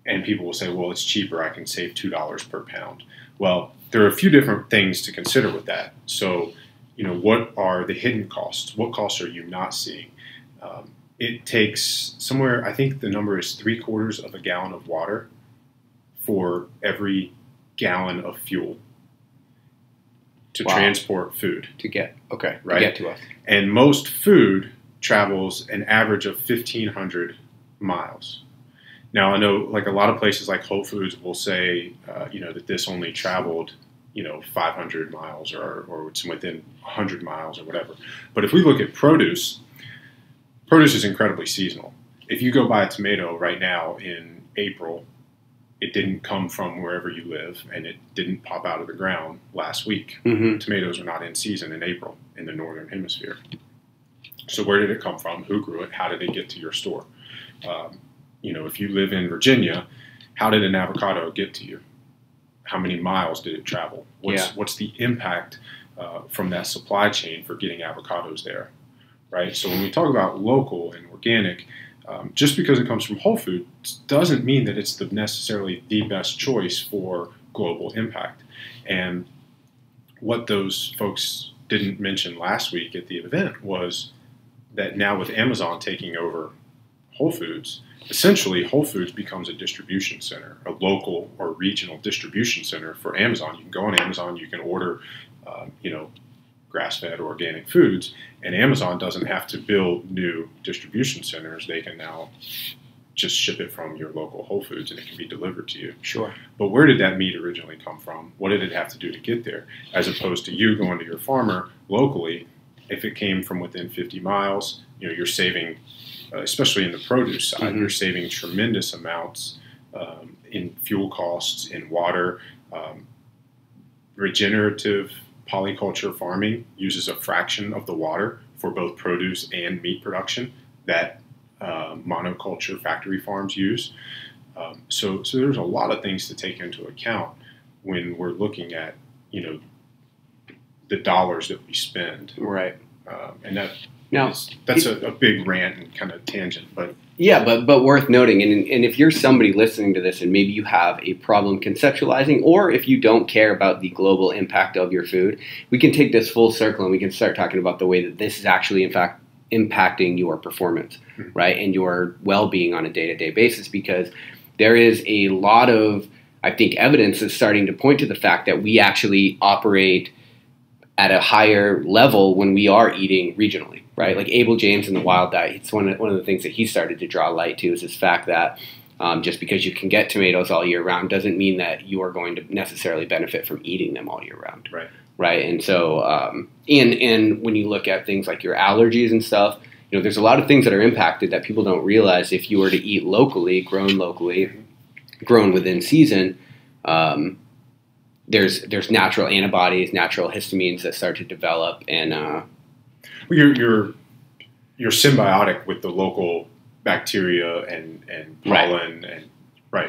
And people will say, well, it's cheaper, I can save $2 per pound. Well, there are a few different things to consider with that. So, what are the hidden costs? What costs are you not seeing? It takes somewhere, I think the number is 3/4 of a gallon of water for every gallon of fuel to transport food. To get to us. And most food travels an average of 1,500 miles. Now, I know like a lot of places like Whole Foods will say, that this only traveled, 500 miles or it's within 100 miles or whatever. But if we look at produce is incredibly seasonal. If you go buy a tomato right now in April, it didn't come from wherever you live, and it didn't pop out of the ground last week. Mm-hmm. Tomatoes are not in season in April in the Northern Hemisphere. So where did it come from? Who grew it? How did it get to your store? If you live in Virginia, how did an avocado get to you? How many miles did it travel? What's the impact from that supply chain for getting avocados there? Right. So when we talk about local and organic, just because it comes from Whole Foods doesn't mean that it's necessarily the best choice for global impact. And what those folks didn't mention last week at the event was that now with Amazon taking over Whole Foods, essentially Whole Foods becomes a distribution center, a local or regional distribution center for Amazon. You can go on Amazon, you can order, grass-fed organic foods, and Amazon doesn't have to build new distribution centers. They can now just ship it from your local Whole Foods and it can be delivered to you. Sure. But where did that meat originally come from? What did it have to do to get there? As opposed to you going to your farmer locally, if it came from within 50 miles, you're saving, especially in the produce side, you're saving tremendous amounts in fuel costs, in water. Regenerative polyculture farming uses a fraction of the water for both produce and meat production that monoculture factory farms use. So there's a lot of things to take into account when we're looking at, the dollars that we spend. Right. And that's a big rant and kind of tangent, but Yeah, but worth noting, and if you're somebody listening to this and maybe you have a problem conceptualizing, or if you don't care about the global impact of your food, we can take this full circle and we can start talking about the way that this is actually, in fact, impacting your performance, right, and your well-being on a day-to-day basis, because there is a lot of, I think, evidence that's starting to point to the fact that we actually operate at a higher level when we are eating regionally, right? Like Abel James in the Wild Diet, it's one of the things that he started to draw light to is this fact that just because you can get tomatoes all year round doesn't mean that you are going to necessarily benefit from eating them all year round, right? And so, and when you look at things like your allergies and stuff, there's a lot of things that are impacted that people don't realize if you were to eat locally, grown within season. There's natural antibodies, natural histamines that start to develop, and you're symbiotic with the local bacteria and pollen, and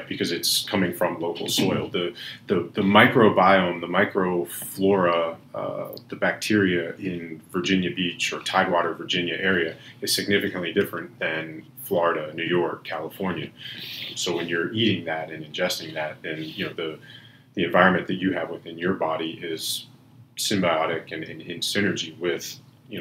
because it's coming from local soil. The microbiome, the microflora, the bacteria in Virginia Beach or Tidewater, Virginia area is significantly different than Florida, New York, California. So when you're eating that and ingesting that, then the environment that you have within your body is symbiotic and in synergy with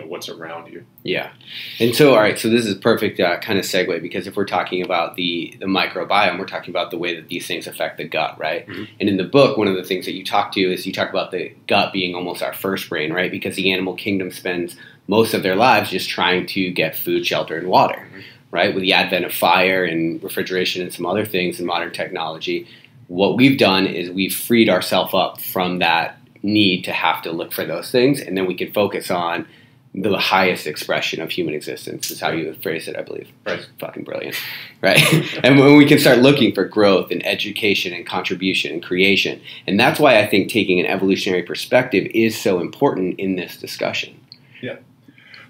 what's around you. Yeah. And so, all right, so this is perfect kind of segue, because if we're talking about the microbiome, we're talking about the way that these things affect the gut, right? Mm-hmm. And in the book, one of the things that you talk about the gut being almost our first brain, right? Because the animal kingdom spends most of their lives just trying to get food, shelter, and water, mm-hmm. right? With the advent of fire and refrigeration and some other things in modern technology, what we've done is we've freed ourselves up from that need to have to look for those things, and then we can focus on the highest expression of human existence, is how you phrase it, I believe. Right. It's fucking brilliant, right? And when we can start looking for growth and education and contribution and creation. And that's why I think taking an evolutionary perspective is so important in this discussion. Yeah.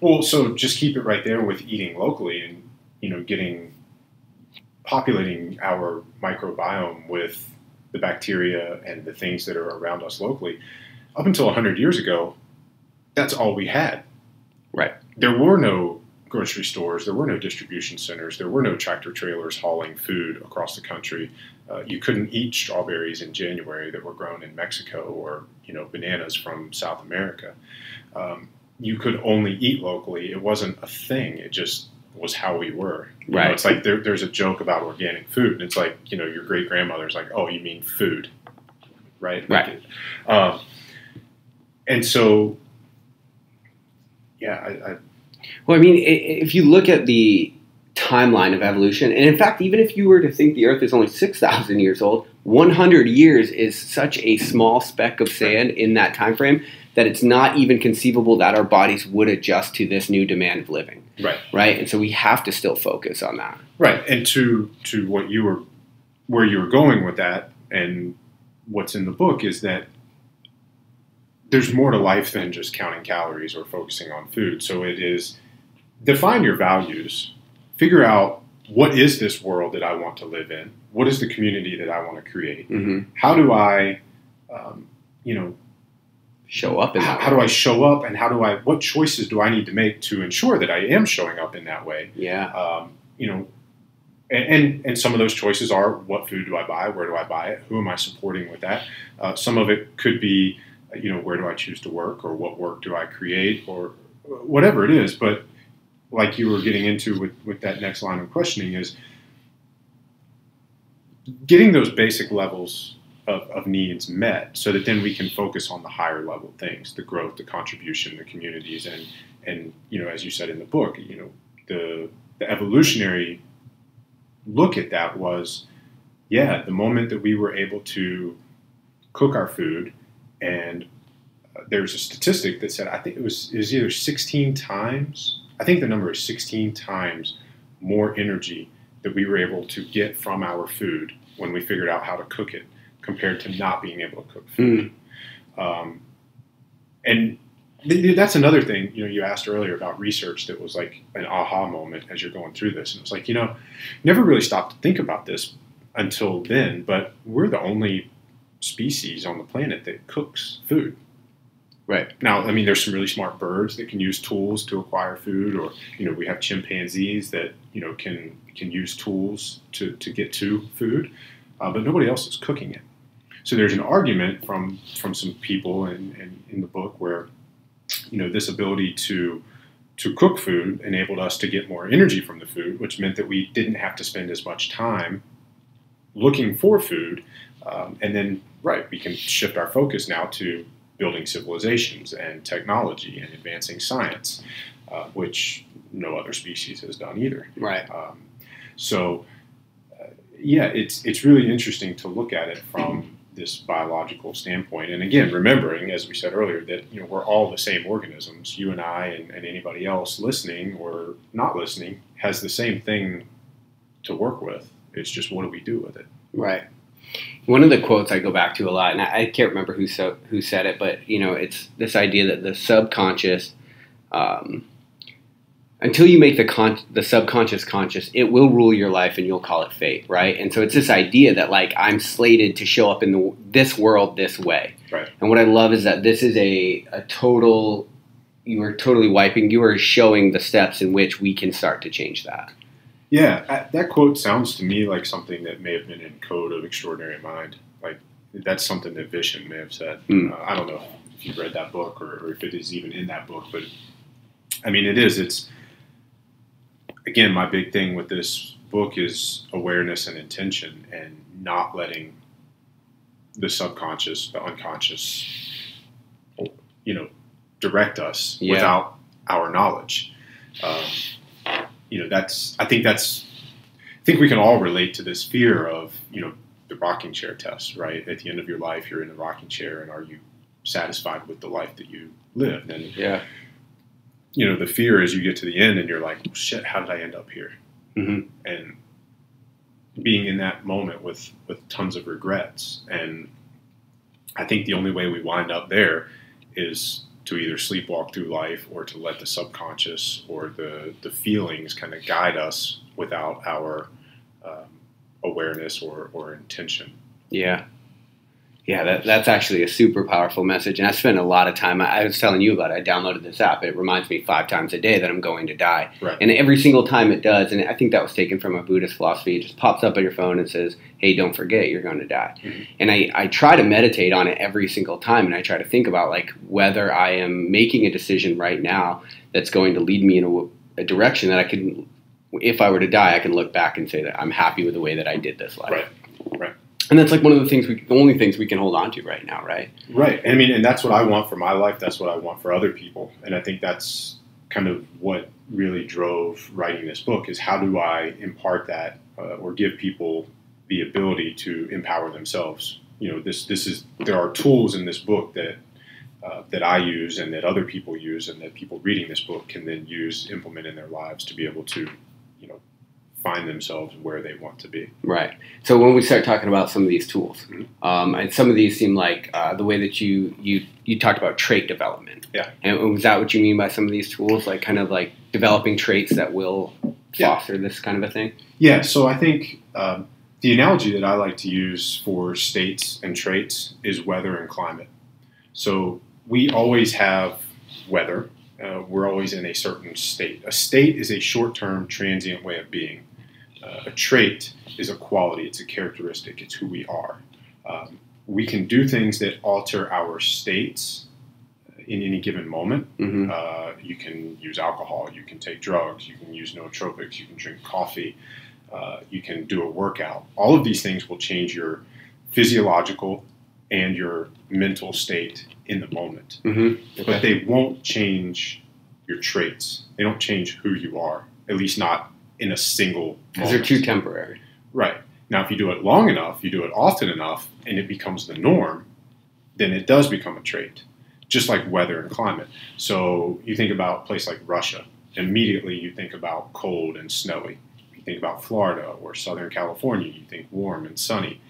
Well, so just keep it right there with eating locally and, populating our microbiome with the bacteria and the things that are around us locally. Up until 100 years ago, that's all we had. Right. There were no grocery stores. There were no distribution centers. There were no tractor trailers hauling food across the country. You couldn't eat strawberries in January that were grown in Mexico, or bananas from South America. You could only eat locally. It wasn't a thing. It just was how we were. Right. It's like there's a joke about organic food, and it's like your great grandmother's like, oh, you mean food, right? Right. And so. Yeah, Well, I mean, if you look at the timeline of evolution, and in fact, even if you were to think the Earth is only 6,000 years old, 100 years is such a small speck of sand in that time frame that it's not even conceivable that our bodies would adjust to this new demand of living. Right. Right? And so we have to still focus on that. Right. And to where you were going with that, and what's in the book, is that there's more to life than just counting calories or focusing on food. So it is, define your values, figure out, what is this world that I want to live in? What is the community that I want to create? Mm-hmm. How do I, show up in that way? How do I show up, and what choices do I need to make to ensure that I am showing up in that way? Yeah. And some of those choices are, what food do I buy? Where do I buy it? Who am I supporting with that? Some of it could be, where do I choose to work, or what work do I create, or whatever it is. But like you were getting into with that next line of questioning, is getting those basic levels of needs met, so that then we can focus on the higher level things, the growth, the contribution, the communities, and as you said in the book, the evolutionary look at that was, the moment that we were able to cook our food. And there's a statistic that said, I think it was either 16 times, I think the number is 16 times more energy that we were able to get from our food when we figured out how to cook it, compared to not being able to cook food. And that's another thing, you asked earlier about research that was like an aha moment as you're going through this. And it was like, never really stopped to think about this until then, but we're the only species on the planet that cooks food. Right. Now, I mean, there's some really smart birds that can use tools to acquire food, or, we have chimpanzees that, can can use tools to get to food, but nobody else is cooking it. So there's an argument from some people in the book where, this ability to cook food enabled us to get more energy from the food, which meant that we didn't have to spend as much time looking for food. And then, we can shift our focus now to building civilizations and technology and advancing science, which no other species has done either. Right. It's really interesting to look at it from this biological standpoint. And again, remembering, as we said earlier, that we're all the same organisms. You and I and anybody else listening or not listening has the same thing to work with. It's just, what do we do with it? Right. One of the quotes I go back to a lot, and I can't remember who said it, but it's this idea that the subconscious, until you make the subconscious conscious, it will rule your life, and you'll call it fate, right? And so it's this idea that I'm slated to show up in this world this way. Right. And what I love is that this is a total. You are showing the steps in which we can start to change that. Yeah, that quote sounds to me like something that may have been in Code of Extraordinary Mind. That's something that Vishen may have said. I don't know if you've read that book or if it is even in that book, but it is. It's, again, my big thing with this book is awareness and intention, and not letting the subconscious, the unconscious, direct us without our knowledge. I think we can all relate to this fear of, the rocking chair test, right? At the end of your life, you're in a rocking chair, and are you satisfied with the life that you lived? And, the fear is you get to the end and you're like, well, shit, how did I end up here? Mm-hmm. And being in that moment with tons of regrets. And I think the only way we wind up there is to either sleepwalk through life, or to let the subconscious or the feelings kind of guide us without our awareness or intention. Yeah. Yeah, that's actually a super powerful message. And I spent a lot of time, I was telling you about it, I downloaded this app. It reminds me 5 times a day that I'm going to die. Right. And every single time it does, and I think that was taken from a Buddhist philosophy, it just pops up on your phone and says, hey, don't forget, you're going to die. Mm-hmm. And I try to meditate on it every single time, and I try to think about whether I am making a decision right now that's going to lead me in a direction that I can, if I were to die, I can look back and say that I'm happy with the way that I did this life. Right. And that's one of the only things we can hold on to right now, right? Right. And that's what I want for my life. That's what I want for other people. And I think that's kind of what really drove writing this book, is how do I impart that or give people the ability to empower themselves. There are tools in this book that I use and that other people use, and that people reading this book can then implement in their lives to be able to, find themselves where they want to be. Right. So when we start talking about some of these tools, and some of these seem like the way that you talked about trait development. Yeah. And was that what you mean by some of these tools, developing traits that will foster this kind of a thing? Yeah. So I think the analogy that I like to use for states and traits is weather and climate. So we always have weather. We're always in a certain state. A state is a short-term, transient way of being. A trait is a quality. It's a characteristic. It's who we are. We can do things that alter our states in any given moment. Mm-hmm. You can use alcohol. You can take drugs. You can use nootropics. You can drink coffee. You can do a workout. All of these things will change your physiological and your mental state in the moment. Mm-hmm. Okay. But they won't change your traits. They don't change who you are, at least not in a single moment. Because they're too temporary. Right. Now, if you do it long enough, you do it often enough, and it becomes the norm, then it does become a trait, just like weather and climate. So you think about a place like Russia, immediately you think about cold and snowy. You think about Florida or Southern California, you think warm and sunny.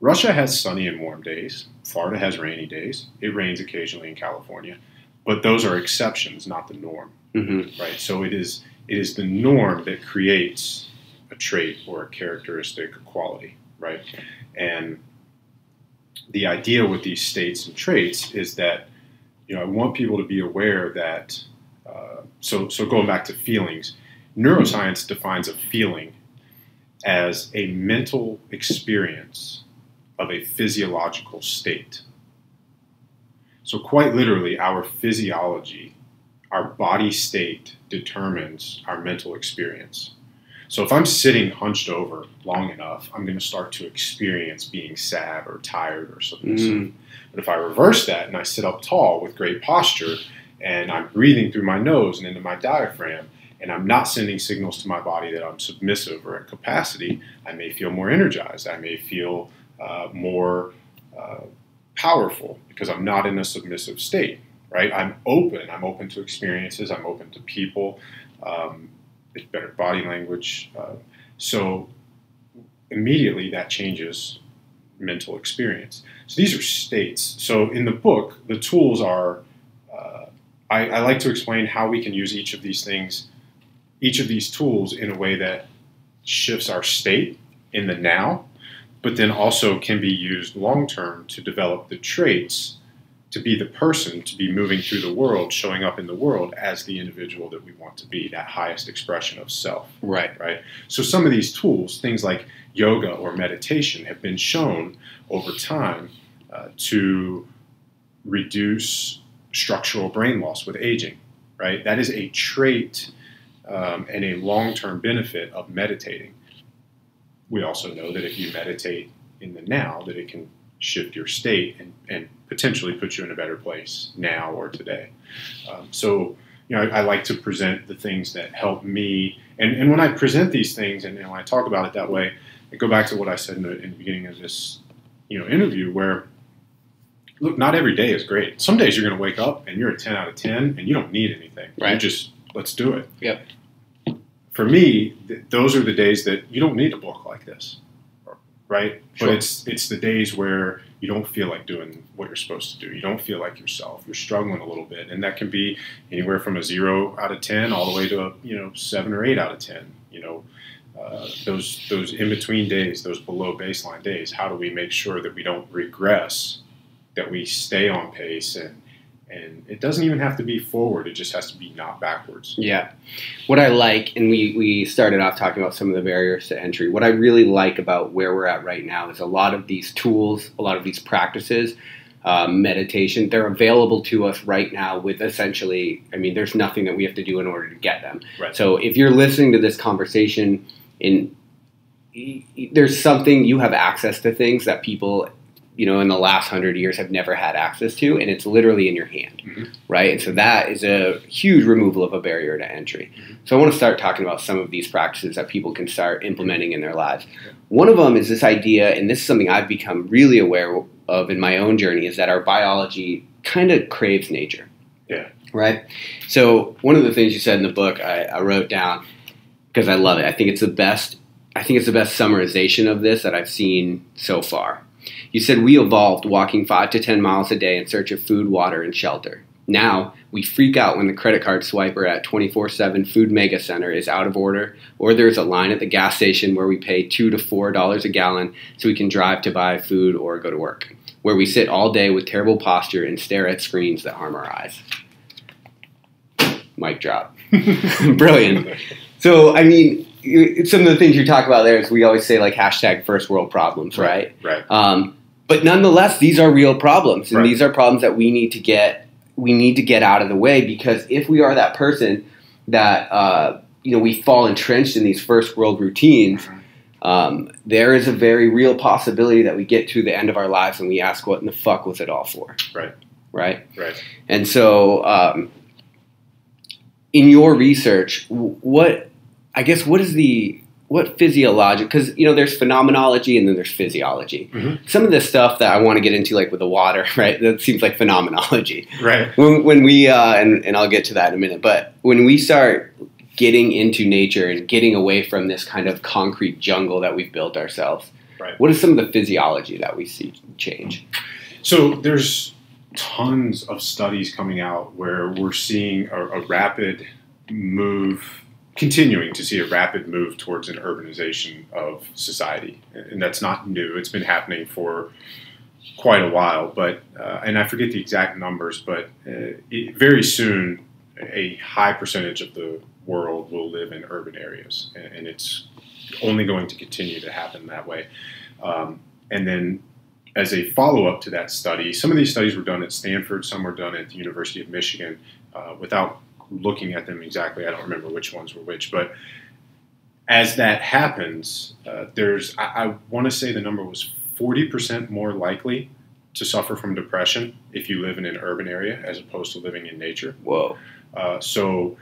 Russia has sunny and warm days. Florida has rainy days. It rains occasionally in California. But those are exceptions, not the norm. Mm-hmm. Right? So it is the norm that creates a trait or a characteristic, a quality, right? And the idea with these states and traits is that, I want people to be aware that, so going back to feelings, Neuroscience defines a feeling as a mental experience of a physiological state. So quite literally, our physiology, our body state determines our mental experience. So if I'm sitting hunched over long enough, I'm going to start to experience being sad or tired or submissive. But if I reverse that and I sit up tall with great posture and I'm breathing through my nose and into my diaphragm, and I'm not sending signals to my body that I'm submissive or at capacity, I may feel more energized. I may feel more powerful because I'm not in a submissive state, right? I'm open to experiences. I'm open to people. It's better body language. So immediately that changes mental experience. So these are states. So in the book, the tools are, I like to explain how we can use each of these tools in a way that shifts our state in the now, but then also can be used long-term to develop the traits to be the person, to be moving through the world, showing up in the world as the individual that we want to be, that highest expression of self. Right. So some of these tools, things like yoga or meditation, have been shown over time to reduce structural brain loss with aging, right? That is a trait and a long-term benefit of meditating. We also know that if you meditate in the now, that it can shift your state and potentially put you in a better place now or today. So I like to present the things that help me. And when I present these things and when I talk about it that way, I go back to what I said in the beginning of this interview where, look, not every day is great. Some days you're going to wake up and you're a 10 out of 10 and you don't need anything. Right. You just, let's do it. Yep. For me, those are the days that you don't need a book like this, right? Sure. But it's the days where you don't feel like doing what you're supposed to do. You don't feel like yourself. You're struggling a little bit, and that can be anywhere from a 0 out of 10 all the way to a 7 or 8 out of 10. Those in between days, those below baseline days. How do we make sure that we don't regress, that we stay on pace, and it doesn't even have to be forward. It just has to be not backwards. Yeah. What I like, and we started off talking about some of the barriers to entry. What I really like about where we're at right now is a lot of these tools, a lot of these practices, meditation, they're available to us right now with essentially, there's nothing that we have to do in order to get them. Right. So if you're listening to this conversation, there's something, you have access to things that people in the last 100 years have never had access to, and it's literally in your hand, right? And so that is a huge removal of a barrier to entry. So I want to start talking about some of these practices that people can start implementing in their lives. One of them is this idea, and this is something I've become really aware of in my own journey, is that our biology kind of craves nature. Yeah. Right? So one of the things you said in the book, I wrote down, because I love it. I think it's the best summarization of this that I've seen so far. You said we evolved walking 5 to 10 miles a day in search of food, water, and shelter. Now, we freak out when the credit card swiper at 24/7 Food Mega Center is out of order, or there's a line at the gas station where we pay $2 to $4 a gallon so we can drive to buy food or go to work, where we sit all day with terrible posture and stare at screens that harm our eyes. Mic drop. Brilliant. So, some of the things you talk about there is we always say like hashtag first world problems, right? Right. But nonetheless, these are real problems, and Right. these are problems that we need to get out of the way, because if we are that person that we fall entrenched in these first world routines, there is a very real possibility that we get to the end of our lives and we ask, what in the fuck was it all for? Right. Right. And so, in your research, what physiological, because there's phenomenology and then there's physiology. Some of the stuff that I want to get into, like with the water, right, that seems like phenomenology. Right. When we and I'll get to that in a minute, but when we start getting into nature and getting away from this kind of concrete jungle that we've built ourselves, right, what is some of the physiology that we see change? So there's tons of studies coming out where we're seeing a rapid move, continuing to see a rapid move towards an urbanization of society. And that's not new. It's been happening for quite a while, but and I forget the exact numbers, but very soon a high percentage of the world will live in urban areas, and it's only going to continue to happen that way. And then as a follow-up to that study, some of these studies were done at Stanford, some were done at the University of Michigan. Without looking at them exactly, I don't remember which ones were which, but as that happens, I want to say the number was 40% more likely to suffer from depression if you live in an urban area as opposed to living in nature. Whoa. So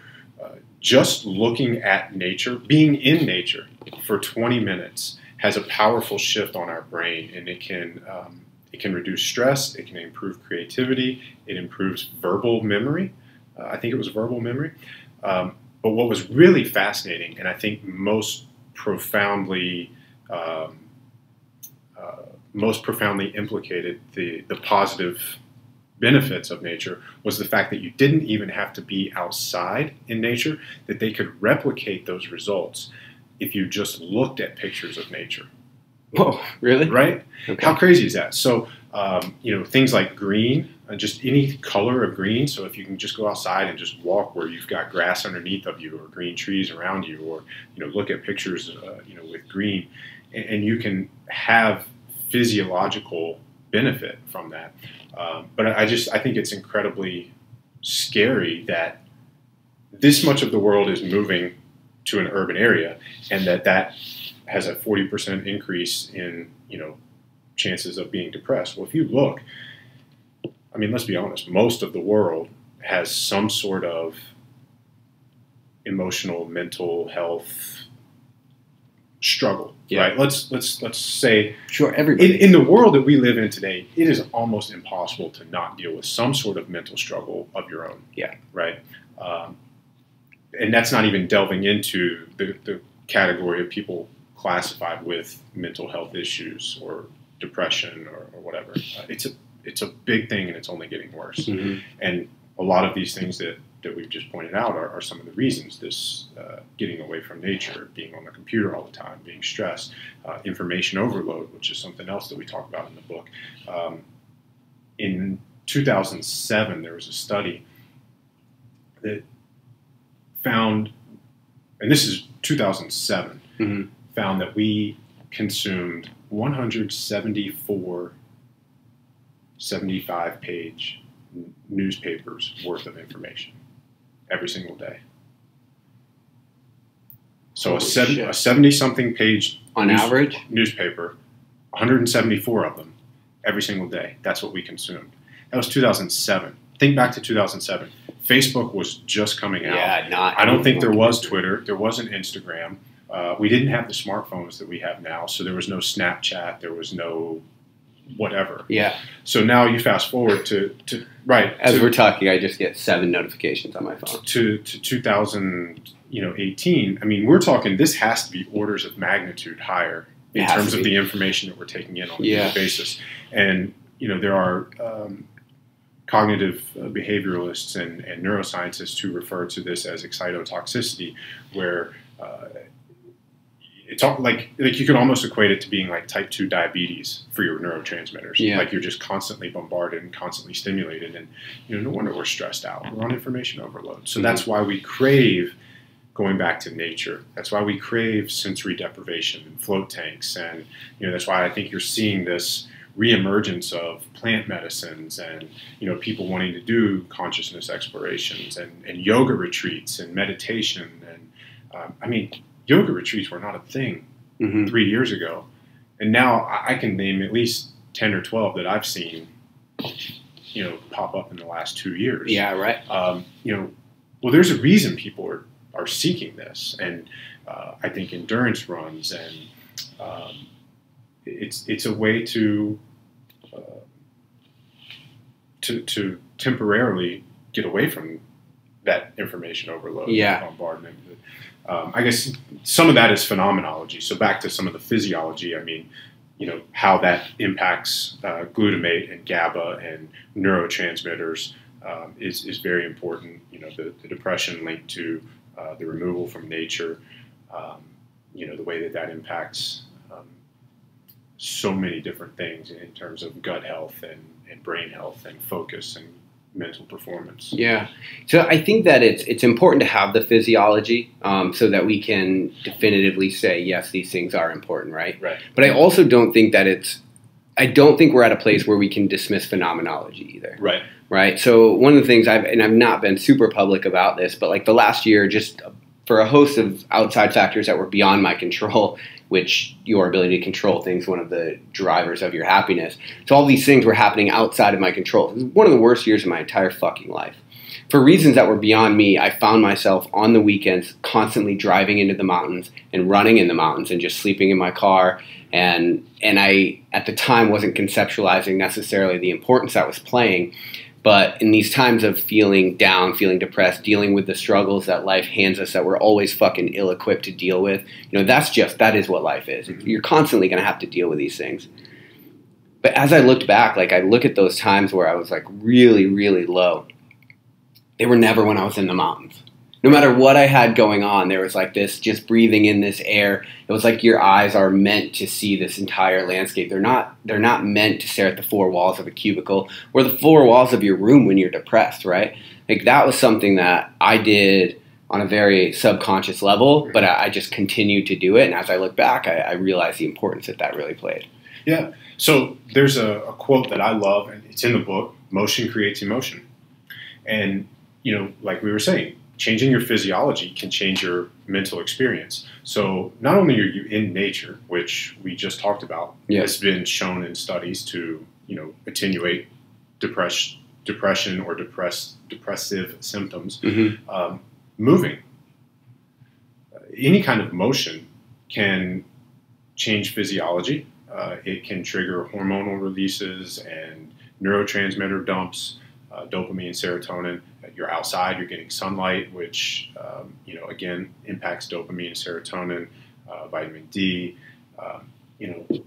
just looking at nature, being in nature for 20 minutes has a powerful shift on our brain, and it can reduce stress, it can improve creativity, it improves verbal memory. I think it was verbal memory. But what was really fascinating, and I think most profoundly implicated the positive benefits of nature, was the fact that you didn't even have to be outside in nature, that they could replicate those results if you just looked at pictures of nature. Whoa, really? Right? Okay. How crazy is that? So, things like green, just any color of green. So if you can just go outside and just walk where you've got grass underneath of you or green trees around you, or, look at pictures, with green, and you can have physiological benefit from that. But I think it's incredibly scary that this much of the world is moving to an urban area, and that has a 40% increase in, chances of being depressed. Well, if you look, let's be honest, most of the world has some sort of emotional, mental health struggle, right? Let's say, sure, everybody. In the world that we live in today, it is almost impossible to not deal with some sort of mental struggle of your own. Yeah. Right. And that's not even delving into the category of people classified with mental health issues or depression or whatever. It's a big thing, and it's only getting worse. Mm-hmm. And a lot of these things that we've just pointed out are some of the reasons. This getting away from nature, being on the computer all the time, being stressed, information overload, which is something else that we talk about in the book. In 2007, there was a study that found, and this is 2007, mm-hmm. found that we consumed 174 75-page newspapers worth of information every single day. So a 70-something page on average newspaper, 174 of them every single day. That's what we consumed. That was 2007. Think back to 2007. Facebook was just coming out. Yeah, I don't think there was Twitter. There wasn't Instagram. We didn't have the smartphones that we have now, so there was no Snapchat. There was no whatever. Yeah. So now you fast forward to right. As we're talking, I just get 7 notifications on my phone. To 2018. We're talking. This has to be orders of magnitude higher in terms of the information that we're taking in on a daily basis. And there are cognitive behavioralists and neuroscientists who refer to this as excitotoxicity, where it's all, like you could almost equate it to being like type 2 diabetes for your neurotransmitters. Yeah. Like you're just constantly bombarded and constantly stimulated, and no wonder we're stressed out. We're on information overload. So that's why we crave going back to nature. That's why we crave sensory deprivation and float tanks, and that's why I think you're seeing this reemergence of plant medicines and people wanting to do consciousness explorations and yoga retreats and meditation. And yoga retreats were not a thing 3 years ago, and now I can name at least 10 or 12 that I've seen pop up in the last 2 years. Yeah, right. Well, there's a reason people are seeking this, and I think endurance runs, and it's a way to temporarily get away from that information overload, bombardment. I guess some of that is phenomenology. So back to some of the physiology. How that impacts glutamate and GABA and neurotransmitters is very important. The depression linked to the removal from nature. The way that impacts so many different things in terms of gut health and brain health and focus and mental performance. Yeah. So I think that it's important to have the physiology so that we can definitively say, yes, these things are important, right? Right. But I also don't think that I don't think we're at a place where we can dismiss phenomenology either. Right. Right. So one of the things I've not been super public about this, but like the last year, just for a host of outside factors that were beyond my control, which your ability to control things, one of the drivers of your happiness. So all these things were happening outside of my control. It was one of the worst years of my entire fucking life. For reasons that were beyond me, I found myself on the weekends constantly driving into the mountains and running in the mountains and just sleeping in my car. And I, at the time, wasn't conceptualizing necessarily the importance that was playing. But in these times of feeling down, feeling depressed, dealing with the struggles that life hands us that we're always fucking ill-equipped to deal with, that is what life is. You're constantly going to have to deal with these things. But as I looked back, like I look at those times where I was like really, really low. They were never when I was in the mountains. No matter what I had going on, there was like this, just breathing in this air. It was like your eyes are meant to see this entire landscape. They're not meant to stare at the four walls of a cubicle or the four walls of your room when you're depressed, right? Like that was something that I did on a very subconscious level, but I just continued to do it. And as I look back, I realized the importance that really played. Yeah. So there's a quote that I love, and it's in the book, motion creates emotion. And, like we were saying, changing your physiology can change your mental experience. So not only are you in nature, which we just talked about, has been shown in studies to, attenuate depression or depressive symptoms. Mm-hmm. Moving. Any kind of motion can change physiology. It can trigger hormonal releases and neurotransmitter dumps, dopamine, serotonin. You're outside, you're getting sunlight, which, again, impacts dopamine, serotonin, vitamin D,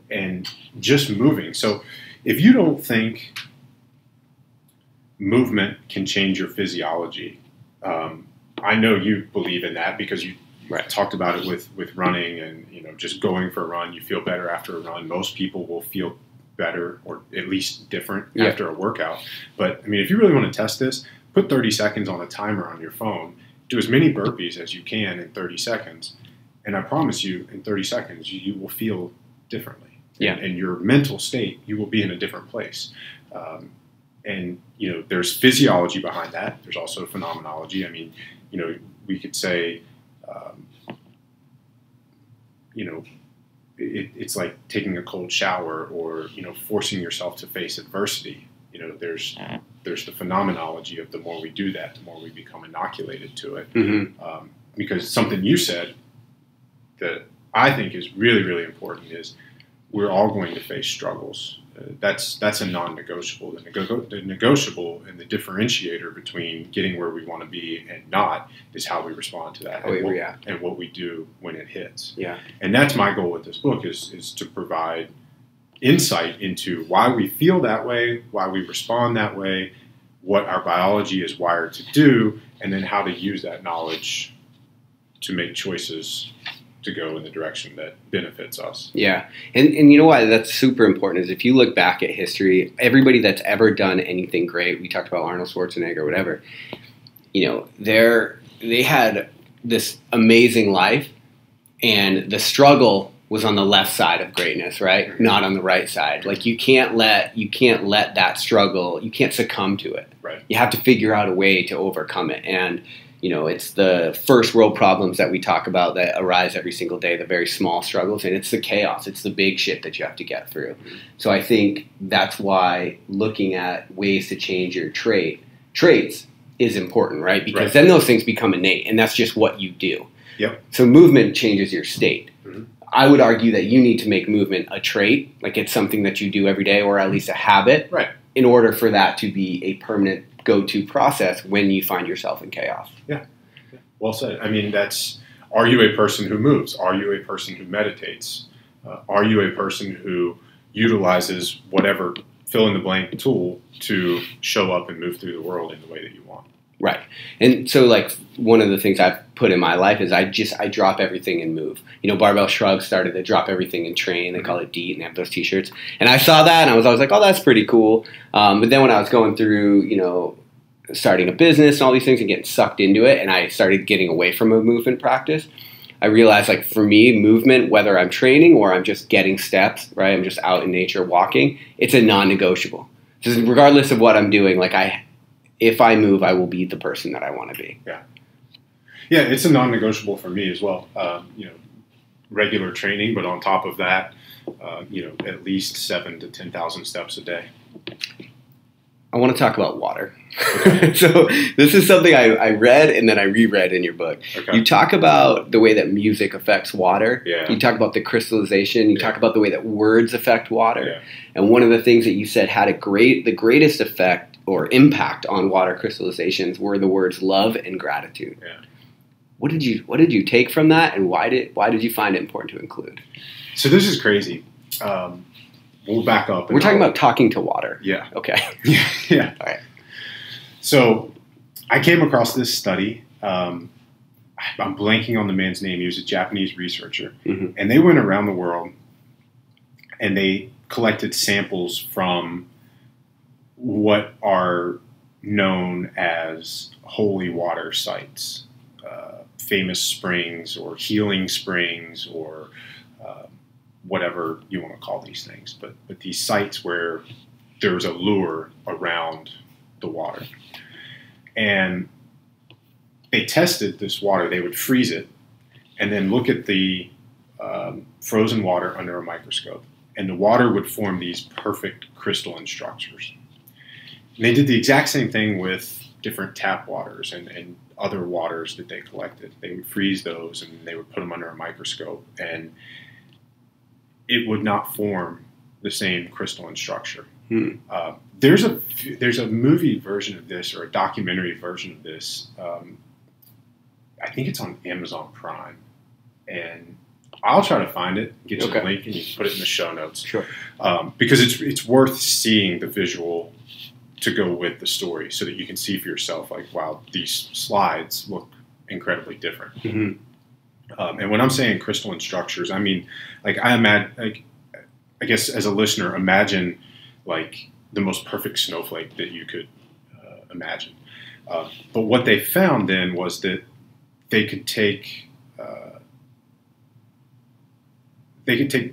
and just moving. So if you don't think movement can change your physiology, I know you believe in that because you talked about it with running and, just going for a run. You feel better after a run. Most people will feel better or at least different after a workout. But, if you really want to test this, put 30 seconds on a timer on your phone. Do as many burpees as you can in 30 seconds. And I promise you, in 30 seconds, you will feel differently. Yeah. And your mental state, you will be in a different place. And, there's physiology behind that. There's also phenomenology. We could say, it's like taking a cold shower or, forcing yourself to face adversity. There's the phenomenology of the more we do that, the more we become inoculated to it. Mm-hmm. Because something you said that I think is really, really important is we're all going to face struggles. That's a non-negotiable. The negotiable and the differentiator between getting where we want to be and not is how we respond to that and what we do when it hits. Yeah. And that's my goal with this book is to provide insight into why we feel that way, why we respond that way, what our biology is wired to do, and then how to use that knowledge to make choices to go in the direction that benefits us. Yeah. And you know why that's super important is if you look back at history, everybody that's ever done anything great, we talked about Arnold Schwarzenegger or whatever, they had this amazing life and the struggle was on the left side of greatness, right? Mm-hmm. Not on the right side. Like you can't let that struggle, you can't succumb to it. Right. You have to figure out a way to overcome it. And it's the first world problems that we talk about that arise every single day, the very small struggles, and it's the chaos. It's the big shit that you have to get through. Mm-hmm. So I think that's why looking at ways to change your traits is important, right? Because then those things become innate, and that's just what you do. Yep. So movement changes your state. Mm-hmm. I would argue that you need to make movement a trait, like it's something that you do every day or at least a habit, in order for that to be a permanent go-to process when you find yourself in chaos. Yeah. Well said. Are you a person who moves? Are you a person who meditates? Are you a person who utilizes whatever fill-in-the-blank tool to show up and move through the world in the way that you want? Right. And so like one of the things I've put in my life is I drop everything and move. Barbell Shrugs started to drop everything and train. They call it DEET and they have those t-shirts. And I saw that and I was always like, oh, that's pretty cool. But then when I was going through, starting a business and all these things and getting sucked into it, and I started getting away from a movement practice, I realized, like, for me, movement, whether I'm training or I'm just getting steps, right, I'm just out in nature walking, it's a non-negotiable. Just regardless of what I'm doing, like, if I move, I will be the person that I want to be. Yeah. Yeah, it's a non-negotiable for me as well. Regular training, but on top of that, at least 7,000 to 10,000 steps a day. I want to talk about water. Okay. So this is something I read and then I reread in your book. Okay. You talk about the way that music affects water. Yeah. You talk about the crystallization. You talk about the way that words affect water. Yeah. And one of the things that you said had the greatest effect or impact on water crystallizations were the words love and gratitude. Yeah. What did you take from that, and why did you find it important to include? So this is crazy. We'll back up. We're talking about talking to water. Yeah. Okay. Yeah. All right. So I came across this study. I'm blanking on the man's name. He was a Japanese researcher. Mm-hmm. And they went around the world and they collected samples from what are known as holy water sites, famous springs or healing springs or whatever you want to call these things, but these sites where there's a lure around the water. And they tested this water. They would freeze it and then look at the frozen water under a microscope. And the water would form these perfect crystalline structures. And they did the exact same thing with different tap waters and other waters that they collected. They would freeze those and they would put them under a microscope, and it would not form the same crystalline structure. There's a movie version of this, or a documentary version of this. I think it's on Amazon Prime, and I'll try to find it, get you the link, and you can put it in the show notes. Sure. Because it's worth seeing the visual to go with the story, so that you can see for yourself, like, wow, these slides look incredibly different. Mm-hmm. And when I'm saying crystalline structures, I mean, like, I guess as a listener, imagine like the most perfect snowflake that you could imagine. But what they found then was that they could take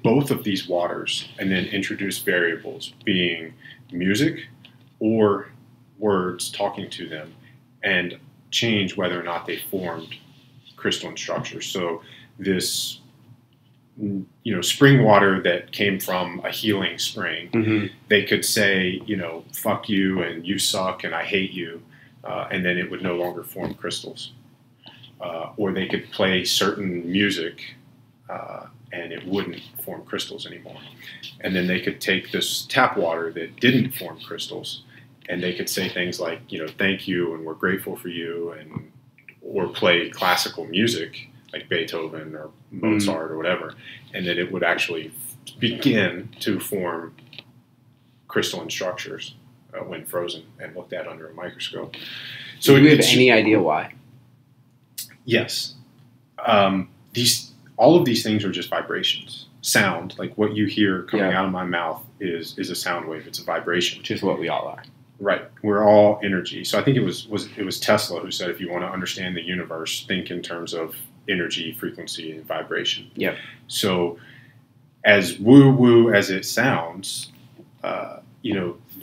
both of these waters and then introduce variables, being music or words talking to them, and change whether or not they formed crystalline structures. So this, spring water that came from a healing spring, mm-hmm. they could say, fuck you and you suck and I hate you, and then it would no longer form crystals. Or they could play certain music and it wouldn't form crystals anymore. And then they could take this tap water that didn't form crystals, and they could say things like, thank you and we're grateful for you, or play classical music like Beethoven or Mozart or whatever, and then it would actually begin to form crystalline structures when frozen and looked at under a microscope. So do you have any idea why? Yes. All of these things are just vibrations. Sound, like what you hear coming out of my mouth, is a sound wave. It's a vibration. Which is what we all are. Right. We're all energy. So I think it was Tesla who said, if you want to understand the universe, think in terms of energy, frequency, and vibration. Yep. So as woo-woo as it sounds,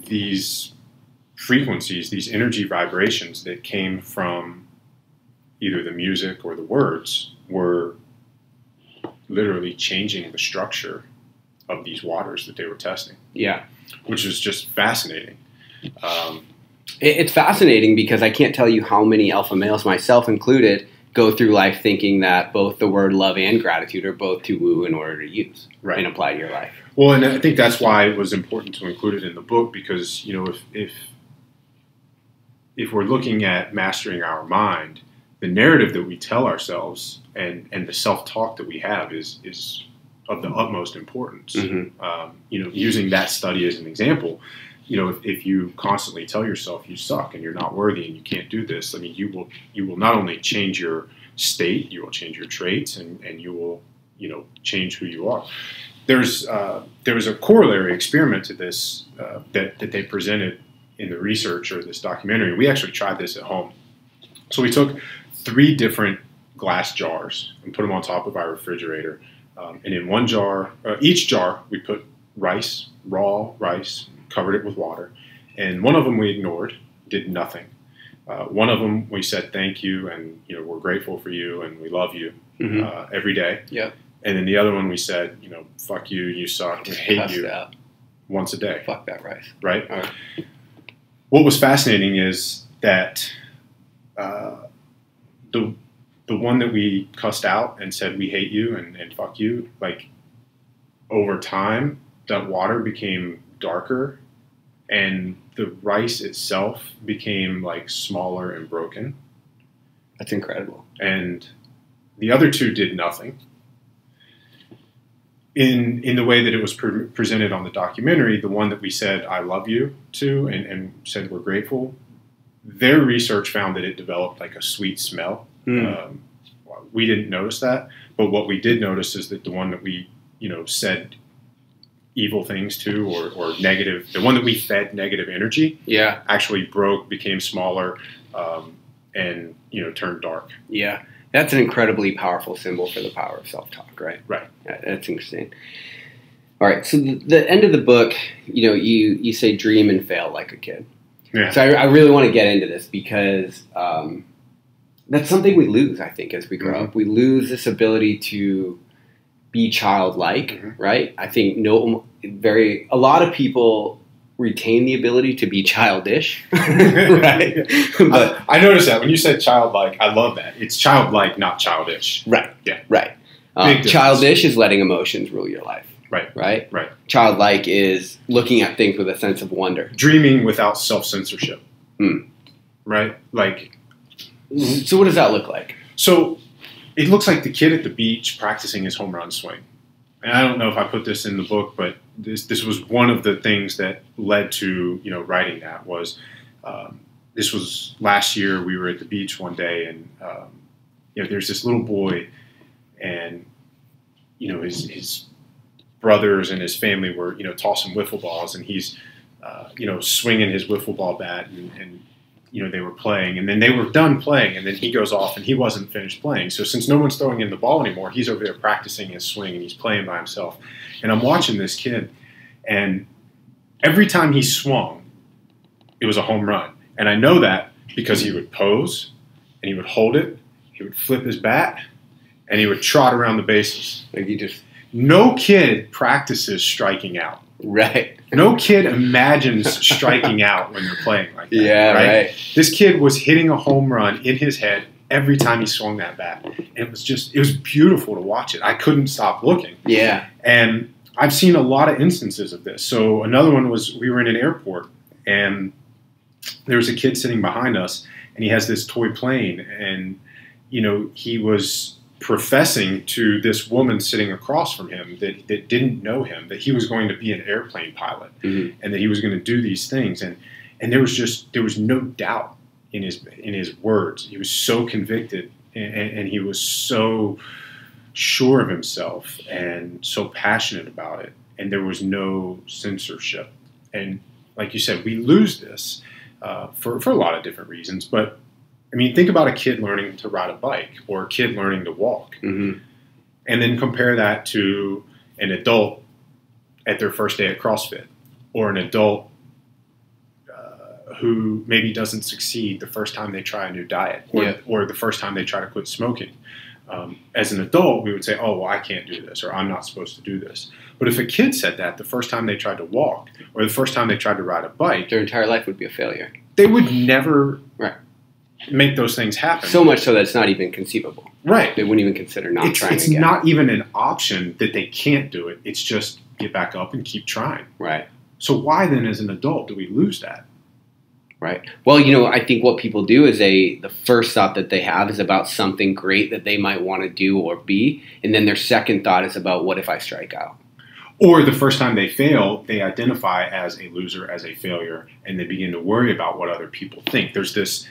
these frequencies, these energy vibrations that came from either the music or the words were literally changing the structure of these waters that they were testing. Yeah. Which is just fascinating. It's fascinating because I can't tell you how many alpha males, myself included, go through life thinking that both the word love and gratitude are both too woo in order to use and apply to your life. Well, and I think that's why it was important to include it in the book, because, if we're looking at mastering our mind, the narrative that we tell ourselves and the self-talk that we have is of the utmost importance. Mm-hmm. Using that study as an example, if you constantly tell yourself you suck and you're not worthy and you can't do this, I mean, you will not only change your state, you will change your traits, and you will, change who you are. There was a corollary experiment to this that they presented in the research or this documentary. We actually tried this at home. So we took 3 different glass jars and put them on top of our refrigerator. And in one jar, each jar, we put rice, raw rice, covered it with water. And one of them we ignored, did nothing. One of them we said thank you, and we're grateful for you, and we love you every day. Yep. And then the other one we said, fuck you, you suck, we hate you, once a day. Fuck that rice. Right? All right. What was fascinating is that the one that we cussed out and said we hate you and fuck you, like over time, that water became darker and the rice itself became like smaller and broken. That's incredible. And the other 2 did nothing. In the way that it was presented on the documentary, the one that we said I love you to and said we're grateful, their research found that it developed like a sweet smell. We didn't notice that, but what we did notice is that the one that we said evil things to or negative, the one that we fed negative energy, actually broke, became smaller, and turned dark. Yeah. That's an incredibly powerful symbol for the power of self-talk, right? Right. Yeah, that's interesting. All right. So the end of the book, you say dream and fail like a kid. Yeah. So I really want to get into this because that's something we lose, I think, as we grow up. We lose this ability to be childlike, right? I think a lot of people retain the ability to be childish, right? But I noticed that when you said childlike, I love that. It's childlike, not childish. Right. Yeah. Right. Childish is letting emotions rule your life. Right. Right. Right. Childlike is looking at things with a sense of wonder. Dreaming without self-censorship. Right? Like. So what does that look like? So it looks like the kid at the beach practicing his home run swing. And I don't know if I put this in the book, but this was one of the things that led to writing that was this was last year. We were at the beach one day, and there's this little boy, and his brothers and his family were tossing wiffle balls, and he's swinging his wiffle ball bat, and they were playing, and then they were done playing, and then he goes off, and he wasn't finished playing. So since no one's throwing in the ball anymore, he's over there practicing his swing, and he's playing by himself. And I'm watching this kid, and every time he swung, it was a home run. And I know that because he would pose, and he would hold it, he would flip his bat, and he would trot around the bases. No kid practices striking out. Right. No kid imagines striking out when they're playing like that. Yeah, right. This kid was hitting a home run in his head every time he swung that bat. And it was beautiful to watch it. I couldn't stop looking. Yeah. And I've seen a lot of instances of this. So another one was we were in an airport, and there was a kid sitting behind us, and he has this toy plane, and he was professing to this woman sitting across from him that didn't know him, that he was going to be an airplane pilot, and that he was going to do these things, and there was no doubt in his words. He was so convicted, and he was so sure of himself and so passionate about it, and there was no censorship. And like you said, we lose this for a lot of different reasons, but I mean, think about a kid learning to ride a bike or a kid learning to walk, and then compare that to an adult at their first day at CrossFit, or an adult who maybe doesn't succeed the first time they try a new diet, or the first time they try to quit smoking. As an adult, we would say, oh, well, I can't do this, or I'm not supposed to do this. But if a kid said that the first time they tried to walk, or the first time they tried to ride a bike, their entire life would be a failure. They would never make those things happen. So much so that it's not even conceivable. Right. They wouldn't even consider not trying It's again. not even an option that they can't do it. It's just get back up and keep trying. Right. So why then, as an adult, do we lose that? Right. Well, I think what people do is the first thought that they have is about something great that they might want to do or be, and then their second thought is about what if I strike out? Or the first time they fail, they identify as a loser, as a failure, and they begin to worry about what other people think. There's this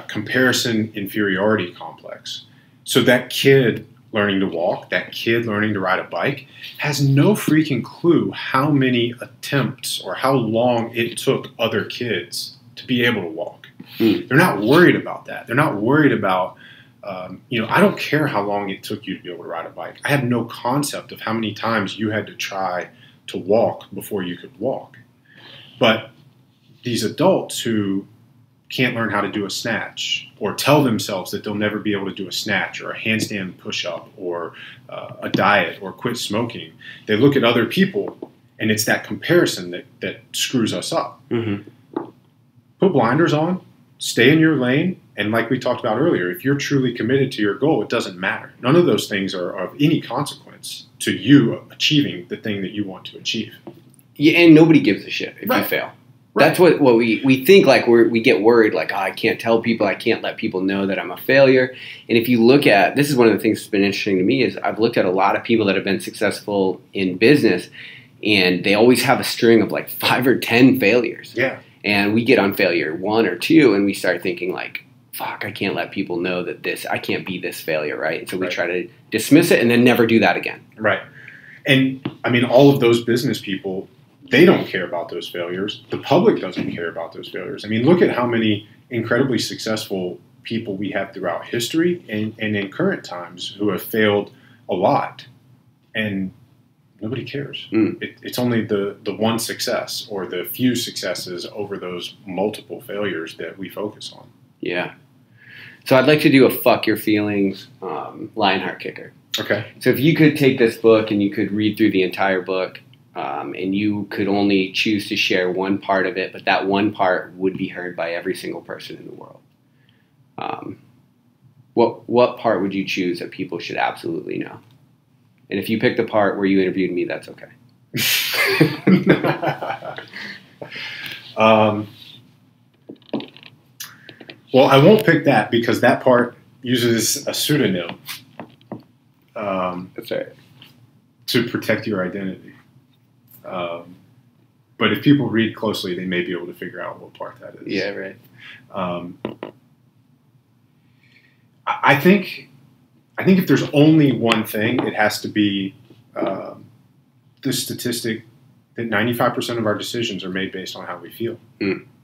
comparison inferiority complex. So that kid learning to walk, that kid learning to ride a bike, has no freaking clue how many attempts or how long it took other kids to be able to walk. They're not worried about that. They're not worried about, I don't care how long it took you to be able to ride a bike. I have no concept of how many times you had to try to walk before you could walk. But these adults who can't learn how to do a snatch, or tell themselves that they'll never be able to do a snatch or a handstand push-up or a diet or quit smoking, they look at other people, and it's that comparison that screws us up. Mm-hmm. Put blinders on, stay in your lane, and like we talked about earlier, if you're truly committed to your goal, it doesn't matter. None of those things are of any consequence to you achieving the thing that you want to achieve. Yeah, and nobody gives a shit if you fail. Right. That's what we think, like we get worried, like, I can't tell people, I can't let people know that I'm a failure. And if you look at, this is one of the things that's been interesting to me, is I've looked at a lot of people that have been successful in business, and they always have a string of like 5 or 10 failures. Yeah. And we get on failure 1 or 2, and we start thinking like, fuck, I can't let people know that I can't be this failure, right? And so we try to dismiss it and then never do that again. Right. And I mean, all of those business people, they don't care about those failures. The public doesn't care about those failures. I mean, look at how many incredibly successful people we have throughout history and in current times who have failed a lot, and nobody cares. It's only the one success or the few successes over those multiple failures that we focus on. Yeah. So I'd like to do a fuck your feelings Lionheart kicker. Okay. So if you could take this book and you could read through the entire book, and you could only choose to share one part of it, but that one part would be heard by every single person in the world. What part would you choose that people should absolutely know? And if you pick the part where you interviewed me, that's okay. Well, I won't pick that because that part uses a pseudonym. That's right. To protect your identity. But if people read closely, they may be able to figure out what part that is. Yeah, right. I think if there's only one thing, it has to be the statistic that 95% of our decisions are made based on how we feel.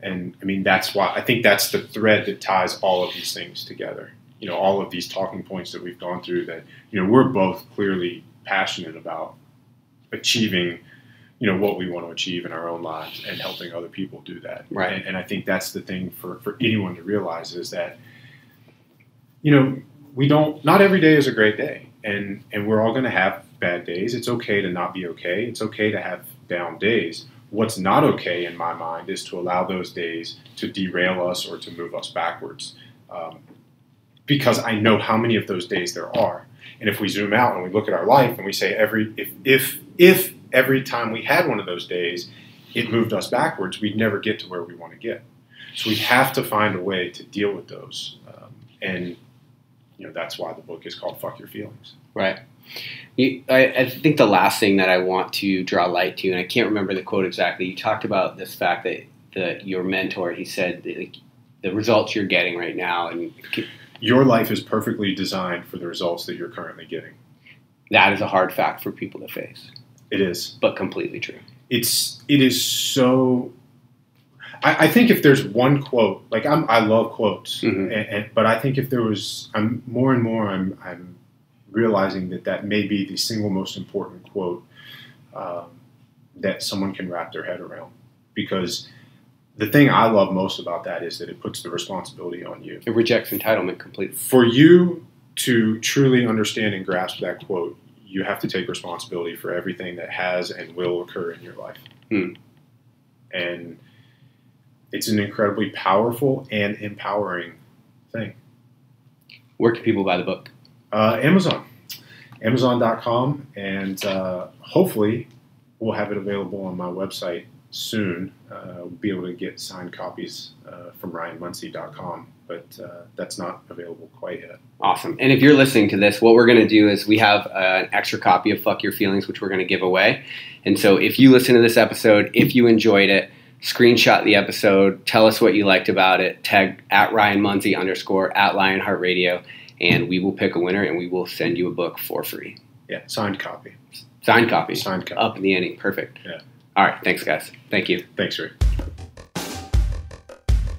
And I mean, that's why I think that's the thread that ties all of these things together. You know, all of these talking points that we've gone through that, you know, we're both clearly passionate about achieving, you know, what we want to achieve in our own lives and helping other people do that. Right. And I think that's the thing for anyone to realize is that, you know, not every day is a great day, and we're all going to have bad days. It's okay to not be okay. It's okay to have down days. What's not okay in my mind is to allow those days to derail us or to move us backwards. Because I know how many of those days there are. And if we zoom out and we look at our life and we say if every time we had one of those days, it moved us backwards, we'd never get to where we want to get. So we have to find a way to deal with those. And, you know, that's why the book is called Fuck Your Feelings. Right. I think the last thing that I want to draw light to, and I can't remember the quote exactly, you talked about this fact that your mentor, he said, the results you're getting right now, and your life is perfectly designed for the results that you're currently getting. That is a hard fact for people to face. It is. But completely true. It is so... I think if there's one quote, like I love quotes, but I think if there was, I'm realizing that may be the single most important quote that someone can wrap their head around. Because the thing I love most about that is that it puts the responsibility on you. It rejects entitlement completely. For you to truly understand and grasp that quote, you have to take responsibility for everything that has and will occur in your life. And it's an incredibly powerful and empowering thing. Where can people buy the book? Amazon. Amazon.com. And hopefully we'll have it available on my website soon. We'll be able to get signed copies from RyanMunsey.com, but that's not available quite yet. Awesome. And if you're listening to this, what we're going to do is we have an extra copy of Fuck Your Feelings, which we're going to give away. And so if you listen to this episode, if you enjoyed it, screenshot the episode, tell us what you liked about it, tag @RyanMunsey _ @Lionheart Radio, and we will pick a winner, and we will send you a book for free. Yeah, signed copy. Signed copy. Signed copy. Up in the ante. Perfect. Yeah. All right. Thanks, guys. Thank you. Thanks, Rick.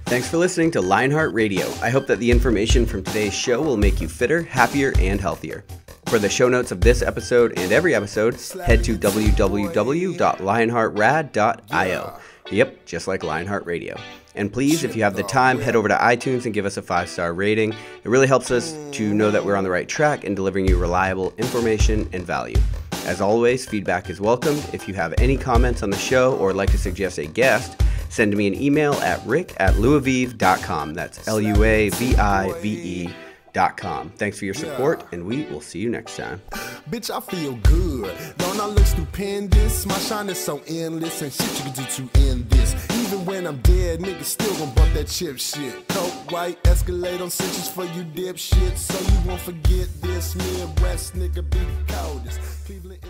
Thanks for listening to Lionheart Radio. I hope that the information from today's show will make you fitter, happier, and healthier. For the show notes of this episode and every episode, head to www.lionheartrad.io. Yep, just like Lionheart Radio. And please, if you have the time, head over to iTunes and give us a 5-star rating. It really helps us to know that we're on the right track in delivering you reliable information and value. As always, feedback is welcomed. If you have any comments on the show or like to suggest a guest, send me an email at rick@luavive.com. That's LUAVIVE.com. Thanks for your support, and we will see you next time. Bitch, I feel good. Don't I look stupendous? My shine is so endless, and shit you can do to end this. Even when I'm dead, niggas still gon' bump that chip shit. Coke, white, Escalade on cinches for you dipshits. So you won't forget this. Midwest nigga be the coldest. Cleveland